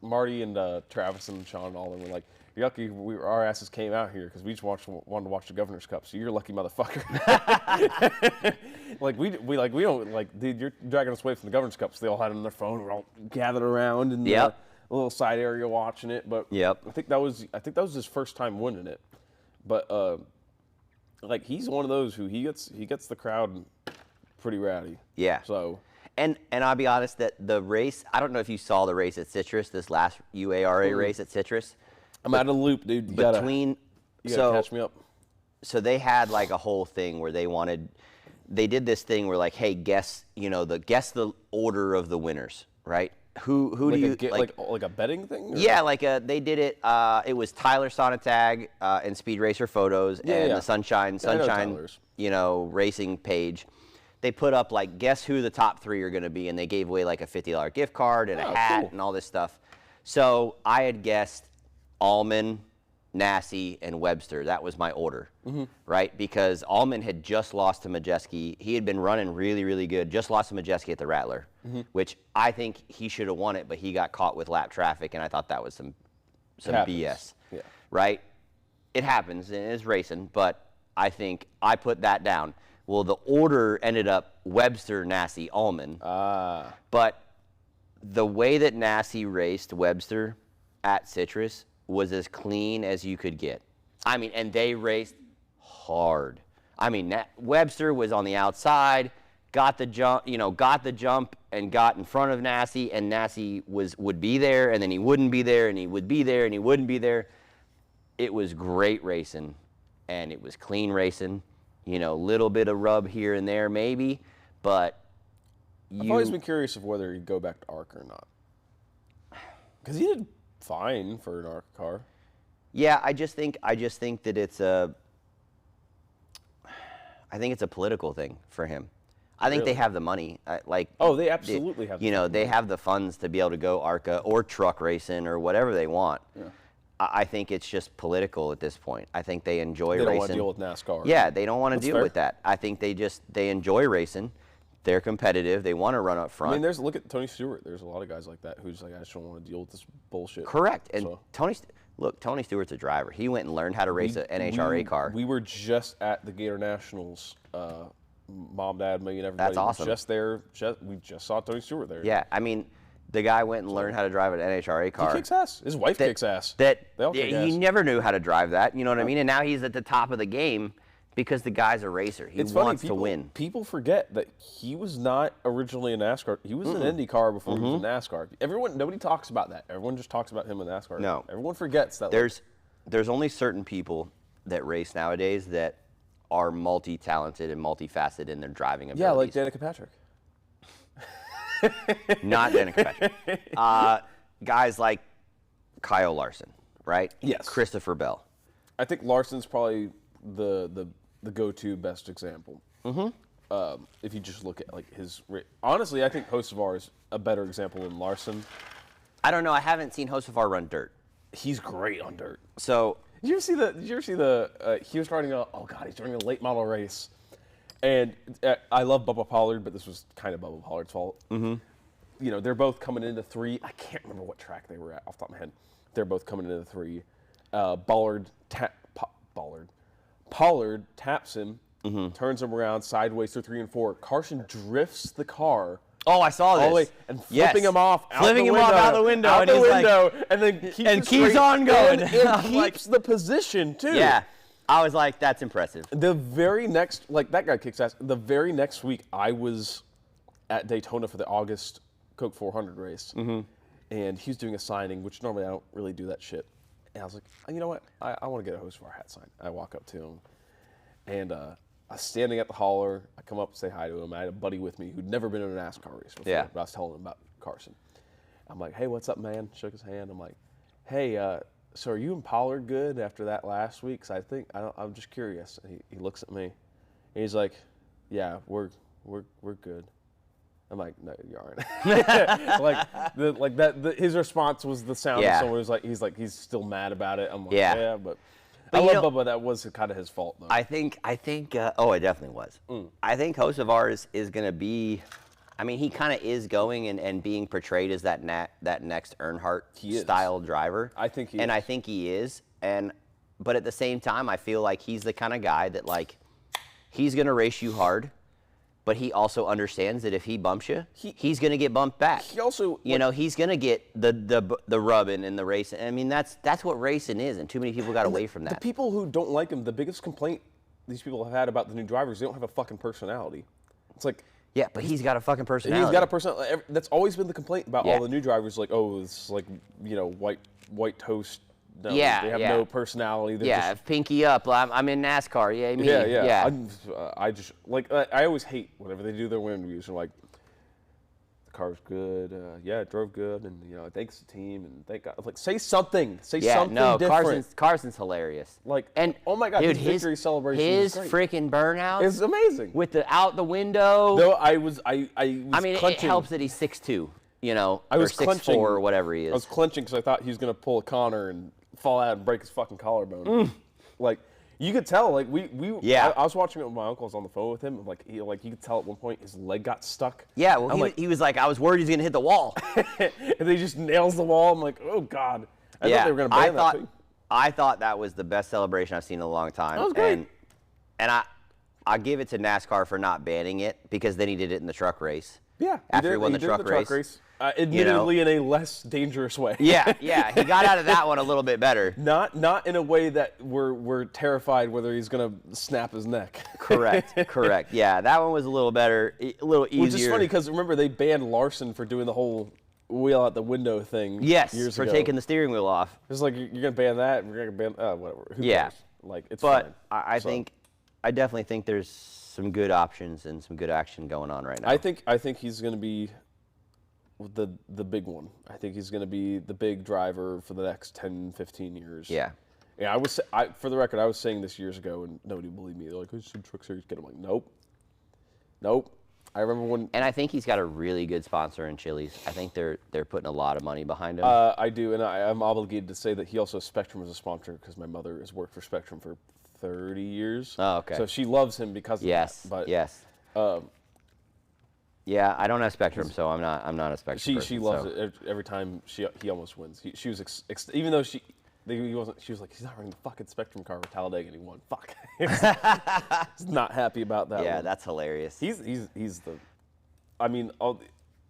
Marty and Travis and Sean and all of them were like, "You're lucky our asses came out here because we just wanted to watch the Governor's Cup. So you're a lucky motherfucker." we don't dude. You're dragging us away from the Governor's Cup. So they all had it on their phone. We're all gathered around in the little side area watching it. But I think that was his first time winning it. But he's one of those who he gets the crowd pretty rowdy. Yeah. So. And I'll be honest that the race. I don't know if you saw the race at Citrus. This last UARA race at Citrus. I'm out of the loop, dude. You gotta catch me up. So they had like a whole thing where they did this thing where like, hey, guess the order of the winners, right? Who do you like a betting thing? Or? Yeah, they did it. It was Tyler Sonatag and Speed Racer Photos and the Sunshine, racing page. they put up like, guess who the top 3 are going to be, and they gave away like a $50 gift card and a hat and all this stuff. So I had guessed Allman, Nassie, and Webster. That was my order, right? Because Allman had just lost to Majeski. He had been running really, really good. Just lost to Majeski at the Rattler, which I think he should have won it, but he got caught with lap traffic, and I thought that was some BS, right? It happens, and it's racing, but I think I put that down. Well, the order ended up Webster, Nassie, Allman. But the way that Nassie raced Webster at Citrus was as clean as you could get. I mean, and they raced hard. I mean, Webster was on the outside, got the jump, and got in front of Nassie, and Nassie would be there, and then he wouldn't be there, and he would be there, and he wouldn't be there. It was great racing, and it was clean racing. Little bit of rub here and there maybe, but I've always been curious of whether he'd go back to ARC or not. Because he did fine for an ARC car. Yeah, I just think that it's a political thing for him. I think they have the money. They absolutely have the money. They have the funds to be able to go ARCA or truck racing or whatever they want. Yeah. I think it's just political at this point. I think they enjoy racing. They don't want to deal with NASCAR. Yeah, they don't want to deal fair. with that. I think they enjoy racing. They're competitive. They want to run up front. I mean, look at Tony Stewart. There's a lot of guys like that who's like, I just don't want to deal with this bullshit. Correct. And Tony Stewart's a driver. He went and learned how to race an NHRA car. We were just at the Gator Nationals. Mom, Dad, me, and everybody. That's awesome. Just there. We just saw Tony Stewart there. Yeah, I mean, the guy went and learned how to drive an NHRA car. He kicks ass. His wife kicks ass. They all kick he ass. never knew how to drive that. You know what I mean? And now he's at the top of the game because the guy's a racer. He wants to win. People forget that he was not originally a NASCAR. He was an IndyCar before he was a NASCAR. Nobody talks about that. Everyone just talks about him in NASCAR. No. Everyone forgets that. There's only certain people that race nowadays that are multi-talented and multifaceted in their driving abilities. Yeah, like Danica Patrick. Not Danica Patrick. Guys like Kyle Larson, right? Yes. Christopher Bell. I think Larson's probably the go-to best example. If you just look at like his, honestly, I think Hocevar is a better example than Larson. I don't know. I haven't seen Hocevar run dirt. He's great on dirt. So Did you ever see the? He was running he's running a late model race, and I love Bubba Pollard, but this was kind of Bubba Pollard's fault. They're both coming into 3. I can't remember what track they were at off the top of my head. They're both coming into 3. Pollard taps him, turns him around sideways through 3 and 4. Carson drifts the car. Oh, I saw this. All the way, and flipping him off out the window, and then keeps on going. And keeps the position, too. Yeah. I was like, that's impressive. The very next, that guy kicks ass. The very next week, I was at Daytona for the August Coke 400 race. And he was doing a signing, which normally I don't really do that shit. And I was like, you know what? I want to get a Hocevar hat signed. I walk up to him, and I was standing at the hauler. I come up and say hi to him. I had a buddy with me who'd never been in a NASCAR race before. Yeah. But I was telling him about Carson. I'm like, hey, what's up, man? Shook his hand. I'm like, hey, so are you and Pollard good after that last week? Because I'm just curious. And he looks at me, and he's like, yeah, we're good. I'm like, no, you aren't. His response was the sound of someone who's he's still mad about it. I'm like, yeah, but I love Bubba. That was kind of his fault, though. I think. It definitely was. I think Hocevar is going to be. I mean, he kind of is going and being portrayed as that next Earnhardt style driver. I think he is. And I think he is. But at the same time, I feel like he's the kind of guy that he's going to race you hard. But he also understands that if he bumps you, he's going to get bumped back. He also, he's going to get the rubbing in the race. I mean, that's what racing is, and too many people got away from that. The people who don't like him, the biggest complaint these people have had about the new drivers, they don't have a fucking personality. It's like, yeah, but he's got a fucking personality. He's got a personality. That's always been the complaint about all the new drivers. Like, it's like white toast. No, they have no personality. They're just, pinky up. I'm in NASCAR. Yeah, me. Yeah. I always hate whenever they do their win reviews. They're like, car's good. Yeah, it drove good, and thanks the team, and thank God. Like, say something. Say Yeah, something no, different. Carson's hilarious. Like, and oh my God, dude, his victory celebration his is great. freaking burnout It's amazing. with the out the window. No, I mean, it helps that he's 6'2", I was or 6'4", clenching, or whatever he is. I was clenching because I thought he was gonna pull a Connor and fall out and break his fucking collarbone. Like, you could tell. Like Yeah. I was watching it with my uncle. I was on the phone with him. Like you could tell at one point his leg got stuck. Yeah, well, he was like, I was worried he was gonna hit the wall. And then he just nails the wall. I'm like, oh God. I thought they were gonna ban that too. I thought that was the best celebration I've seen in a long time. That was great. And I give it to NASCAR for not banning it, because then he did it in the truck race. Yeah. After he won the truck race. Admittedly, in a less dangerous way. Yeah, he got out of that one a little bit better. Not in a way that we're terrified whether he's gonna snap his neck. Correct. Yeah, that one was a little better, a little easier. Which is funny because remember they banned Larson for doing the whole wheel out the window thing. Yes, years for ago. taking the steering wheel off. It's like you're gonna ban that, and we're gonna ban whatever. Who Yeah. cares? Like it's But fine. I definitely think there's some good options and some good action going on right now. I think he's gonna be the big one. I think he's going to be the big driver for the next 10, 15 years. Yeah. Yeah, for the record, I was saying this years ago, and nobody believed me. They're like, "Who's some Truck Series kid?" I'm like, nope. I remember when. And I think he's got a really good sponsor in Chili's. I think they're putting a lot of money behind him. I do, and I'm obligated to say that he also has Spectrum as a sponsor because my mother has worked for Spectrum for 30 years. Oh, okay. So she loves him because of that. But yes. Yeah, I don't have Spectrum, so I'm not a Spectrum person. She loves it every time he almost wins. She was even though he wasn't. She was like, he's not running the fucking Spectrum car with Talladega, and he won. Fuck. He's not happy about that. Yeah, one. that's hilarious. He's the. I mean,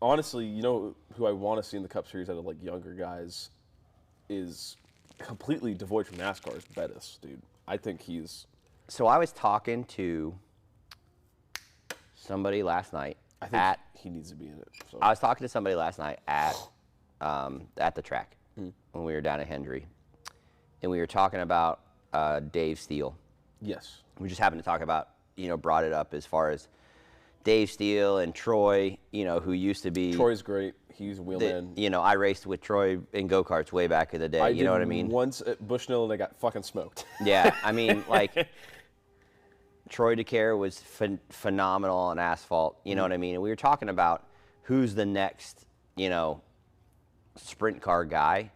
honestly, who I want to see in the Cup Series out of like younger guys is completely devoid from NASCAR is Bettis, dude. I think he's. So I was talking to somebody last night. I think he needs to be in it. So. I was talking to somebody last night at the track when we were down at Hendry, and we were talking about Dave Steele. Yes. We just happened to talk about, brought it up as far as Dave Steele and Troy, who used to be. Troy's great. He's a wheelman. I raced with Troy in go-karts way back in the day. You know what I mean? Once at Bushnell, and I got fucking smoked. Yeah, I mean, like. Troy DeCare was phenomenal on asphalt, you know what I mean? And we were talking about who's the next, sprint car guy,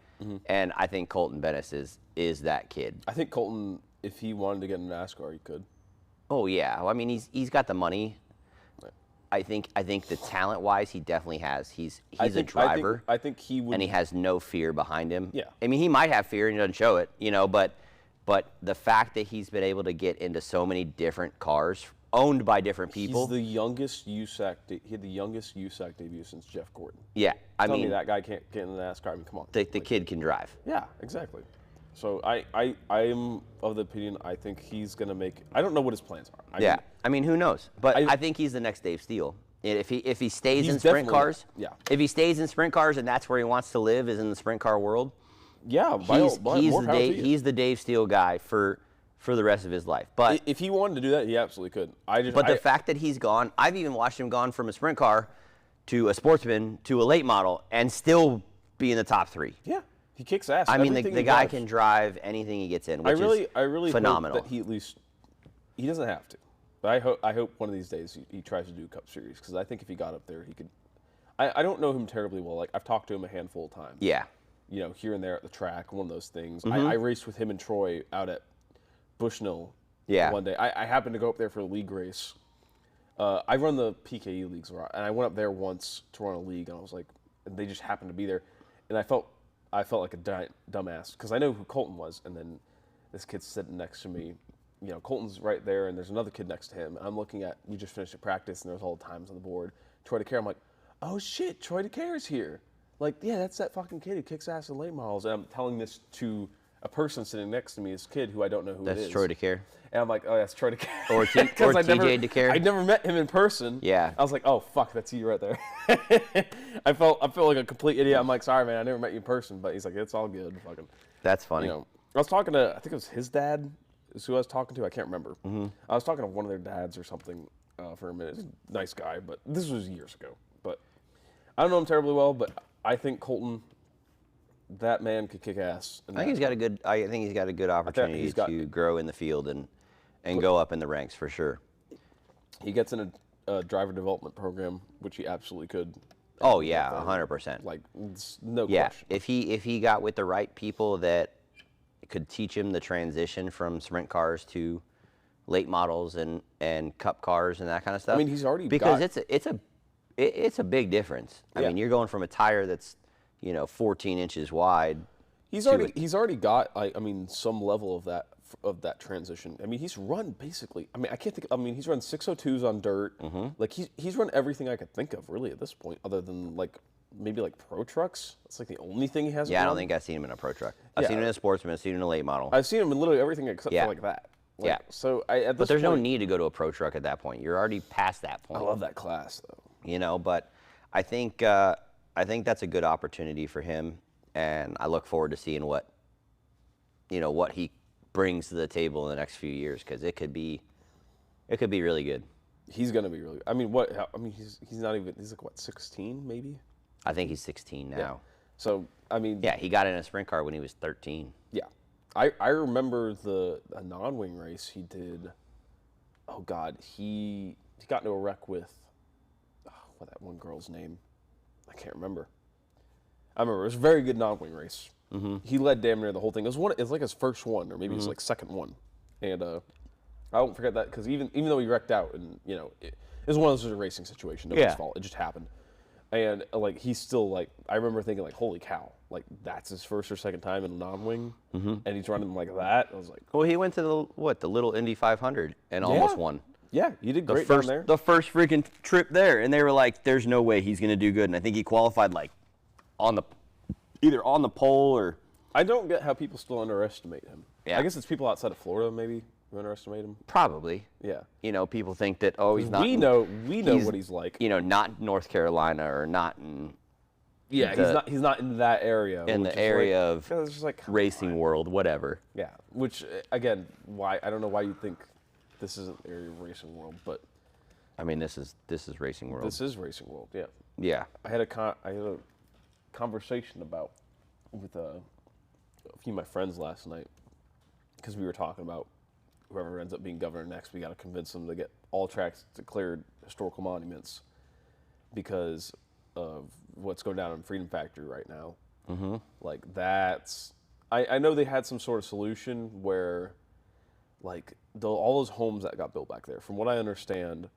and I think Colton Bennis is that kid. I think Colton, if he wanted to get in NASCAR, he could. Oh yeah, well, I mean he's got the money. I think the talent-wise, he definitely has. He's a driver. I think he would, and he has no fear behind him. Yeah. I mean, he might have fear and he doesn't show it, But the fact that he's been able to get into so many different cars owned by different people. He's the youngest USAC. He had the youngest USAC debut since Jeff Gordon. Yeah, Tell me that guy can't get in the NASCAR. I mean, come on. The kid can drive. Yeah, exactly. So I am of the opinion. I think he's gonna make. I don't know what his plans are. I mean, who knows? But I think he's the next Dave Steele. If he stays in sprint cars. Yeah. If he stays in sprint cars and that's where he wants to live, is in the sprint car world. Yeah, he's the Dave Steele guy for the rest of his life. But if he wanted to do that, he absolutely could. But the fact that he's gone, I've even watched him gone from a sprint car to a sportsman to a late model and still be in the top 3. Yeah, he kicks ass. I mean, the guy can drive anything he gets in, which I really phenomenal. hope that he doesn't have to. But I hope one of these days he tries to do a Cup Series because I think if he got up there, he could. I don't know him terribly well. Like I've talked to him a handful of times. Yeah. Here and there at the track, one of those things. I raced with him and Troy out at Bushnell one day. I happened to go up there for a league race. I run the PKE leagues, and I went up there once to run a league, and I was like, and they just happened to be there, and I felt like a dumbass because I know who Colton was, and then this kid's sitting next to me. Colton's right there, and there's another kid next to him. And I'm looking at, we just finished a practice, and there's all the times on the board. Troy DeCare, I'm like, oh shit, Troy DeCare's here. Like, yeah, that's that fucking kid who kicks ass in late models. And I'm telling this to a person sitting next to me, this kid who I don't know who it is. That's Troy DeCare. And I'm like, oh, that's Troy DeCare. Or TJ DeCare. I'd never met him in person. Yeah. I was like, oh, fuck, that's you right there. I felt like a complete idiot. I'm like, sorry, man, I never met you in person. But he's like, it's all good. Fucking. That's funny. I was talking to, I think it was his dad is who I was talking to. I can't remember. I was talking to one of their dads or something for a minute. Nice guy, but this was years ago. But I don't know him terribly well, but I think Colton, that man could kick ass. I think he's got a good. I think he's got a good opportunity to grow in the field and go up in the ranks for sure. He gets in a driver development program, which he absolutely could. Oh yeah, 100%. Like it's no Yeah, question. if he got with the right people that could teach him the transition from sprint cars to late models and cup cars and that kind of stuff. I mean, he's already because got, it's a big difference. I mean, you're going from a tire that's 14 inches wide. He's already got some level of that transition. I mean, he's run basically. I mean, I can't think. I mean, he's run 602s on dirt. Like he's run everything I could think of really at this point, other than like maybe like pro trucks. That's like the only thing he hasn't. Yeah, I run. don't think I've seen him in a pro truck. I've seen him in a sportsman. I've seen him in a late model. I've seen him in literally everything except for like that. Like, yeah. So at this but there's point, no need to go to a pro truck at that point. You're already past that point. I love that class though. But I think that's a good opportunity for him, and I look forward to seeing what he brings to the table in the next few years, because it could be really good. He's gonna be really. I mean, he's not even. He's like what, 16 maybe? I think he's 16 now. Yeah. So I mean. Yeah, he got in a sprint car when he was 13. Yeah, I remember a non-wing race he did. Oh God, he got into a wreck with what that one girl's name? I can't remember. I remember it was a very good non-wing race. He led damn near the whole thing. It was like his first one, or maybe his like second one, and I won't forget that, because even though he wrecked out, and it was one of those racing situations, nobody's fault, it just happened, and like he's still like, I remember thinking like, holy cow, like that's his first or second time in a non-wing, and he's running like that. I was like, well, he went to the little Indy 500 and almost won. Yeah, you did great down there. The first freaking trip there, and they were like, "There's no way he's gonna do good." And I think he qualified like either on the pole or. I don't get how people still underestimate him. Yeah. I guess it's people outside of Florida maybe who underestimate him. Probably. Yeah. People think that he's not. We know what he's like. Not North Carolina or not in. Yeah, he's not in that area. In the area of like, racing world, whatever. Yeah, which again, why I don't know why you think this isn't the area of racing world, but I mean, this is racing world. This is racing world. Yeah. Yeah. I had a conversation with a few of my friends last night, because we were talking about whoever ends up being governor next. We got to convince them to get all tracks declared historical monuments because of what's going down in Freedom Factory right now. Like that's, I know they had some sort of solution where, like all those homes that got built back there, from what I understand,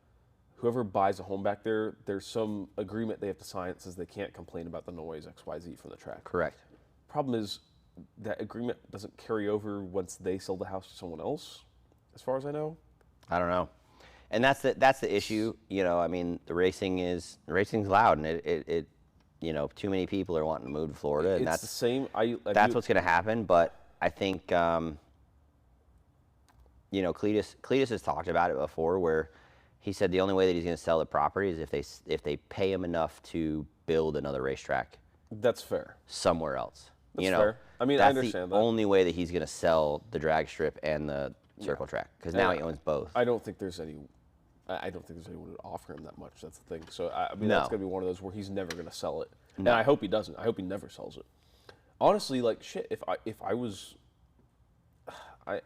whoever buys a home back there, there's some agreement they have to sign that says they can't complain about the noise XYZ from the track. Correct. Problem is that agreement doesn't carry over once they sell the house to someone else, as far as I know. I don't know. And that's the issue. I mean, racing's loud, and it too many people are wanting to move to Florida, and it's the same. That's what's going to happen. But I think Cletus has talked about it before, where he said the only way that he's going to sell the property is if they pay him enough to build another racetrack. That's fair. Somewhere else. That's fair. I mean, that's I understand the only way that he's going to sell the drag strip and the circle track, because now he owns both. I don't think there's anyone who would offer him that much. That's the thing. So I mean, that's going to be one of those where he's never going to sell it. No. And I hope he doesn't. I hope he never sells it. Honestly, like shit. If I was, I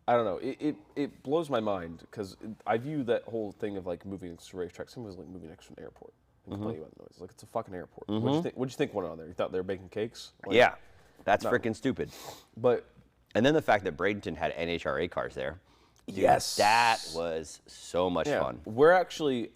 don't know. It blows my mind, because I view that whole thing of like moving next to racetrack, same as like moving next to an airport and complaining about the noise. Like, it's a fucking airport. What'd you think went on there? You thought they were baking cakes? Like, yeah, that's freaking stupid. And then the fact that Bradenton had NHRA cars there. Dude, yes, that was so much fun. We're actually,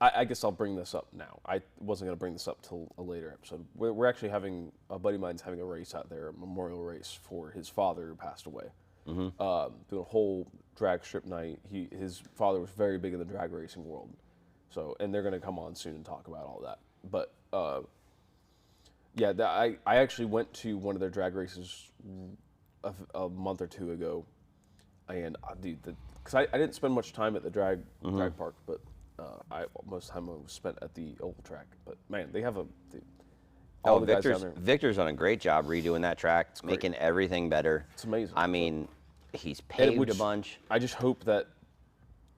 I guess I'll bring this up now. I wasn't going to bring this up till a later episode. We're actually having, a buddy of mine's having a race out there, a memorial race for his father who passed away. Doing a whole drag strip night. His father was very big in the drag racing world. So, and they're going to come on soon and talk about all that. But I actually went to one of their drag races a month or two ago, and dude, because I didn't spend much time at the drag park, but most of the time I was spent at the oval track. But man, they have all the guys down there. Victor's done a great job redoing that track, making everything better. It's amazing. I mean, he's paved a bunch. I just hope that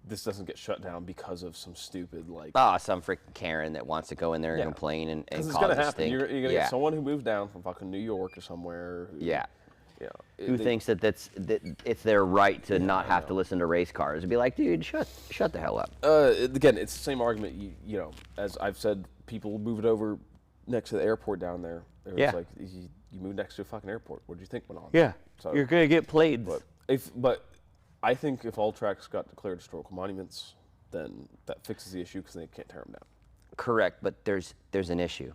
this doesn't get shut down because of some stupid like. Some freaking Karen that wants to go in there and complain and It's cause gonna a happen. stink. You're gonna get someone who moved down from fucking New York or somewhere. Who thinks that it's their right to not have to listen to race cars and be like, dude, shut the hell up. Again, it's the same argument. You know, as I've said, people moved over next to the airport down there. It was like you moved next to a fucking airport. What do you think went on? Yeah, so, you're gonna get played. But I think if all tracks got declared historical monuments, then that fixes the issue because they can't tear them down. Correct, but there's an issue.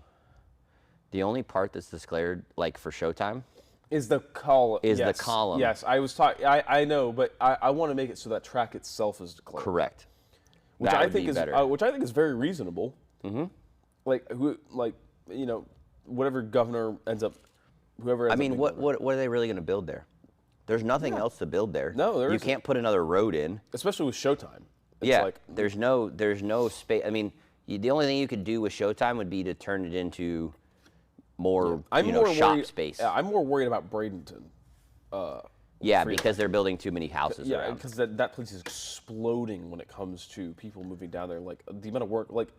The only part that's declared like for showtime is the column. The column. Yes, I was talking. I know, but I want to make it so that track itself is declared. Correct. Which that I would think be is better. which I think is very reasonable. Mm-hmm. Whatever governor ends up, whoever. Ends I mean, up what are they really going to build there? There's nothing else to build there. No, you can't put another road in. Especially with Showtime. It's there's no space. I mean, the only thing you could do with Showtime would be to turn it into more, shop space. Yeah, I'm more worried about Bradenton. Because they're building too many houses Yeah, around. because that place is exploding when it comes to people moving down there. Like the amount of work, like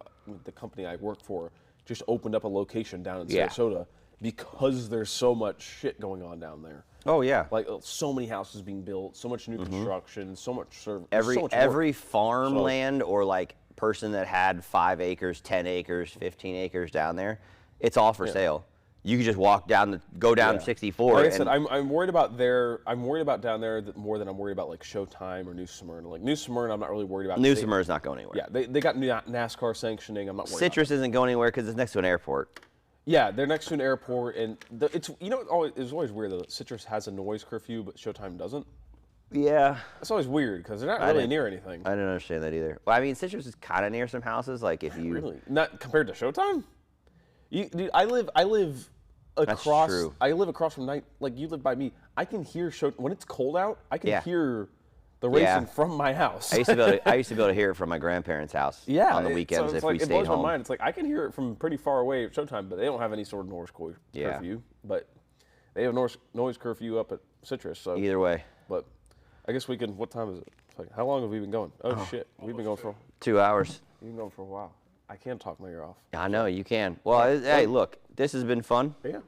the company I work for just opened up a location down in Sarasota because there's so much shit going on down there. Oh yeah, like so many houses being built, so much new construction, so much service. Every farmland or like person that had 5 acres, 10 acres, 15 acres down there, it's all for sale. You can just go down 64. Like I said, I'm worried about I'm worried about down there more than I'm worried about like Showtime or New Smyrna. Like New Smyrna, I'm not really worried about. New Smyrna's not going anywhere. Yeah, they got NASCAR sanctioning. I'm not worried. Citrus isn't going anywhere because it's next to an airport. Yeah, they're next to an airport, and it's always weird that Citrus has a noise curfew, but Showtime doesn't. Yeah, it's always weird because they're not really near anything. I don't understand that either. Well, I mean, Citrus is kind of near some houses. Like if you really not compared to Showtime. Dude, I live across. That's true. I live across from night. Like you live by me. I can hear when it's cold out. I can hear the racing from my house. I used to be able to hear it from my grandparents' house. On the weekends so if like, we stayed it blows home. my mind. It's like I can hear it from pretty far away at Showtime, but they don't have any sort of noise curfew. But they have noise curfew up at Citrus. So either way. But I guess we can. What time is it? Like, how long have we been going? Oh shit, we've been going for 2 hours. We've been going for a while. I can talk my ear off. I know you can. Well, hey, look, this has been fun. Yeah.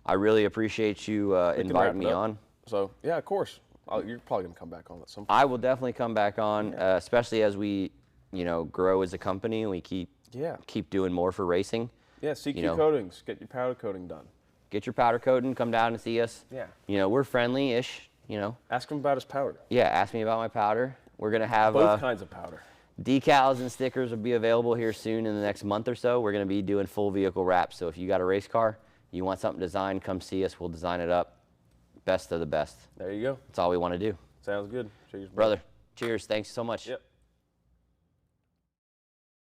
I really appreciate you inviting me on. So yeah, of course. You're probably gonna come back on at some point. I will definitely come back on, especially as we, grow as a company and we keep doing more for racing. Yeah, CQ coatings. Get your powder coating done. Get your powder coating. Come down and see us. Yeah. We're friendly-ish. Ask him about his powder. Yeah, ask me about my powder. We're gonna have both kinds of powder. Decals and stickers will be available here soon in the next month or so. We're gonna be doing full vehicle wraps. So if you got a race car, you want something designed, come see us. We'll design it up. Best of the best. There you go. That's all we want to do. Sounds good. Cheers, brother. Cheers. Thanks so much. Yep.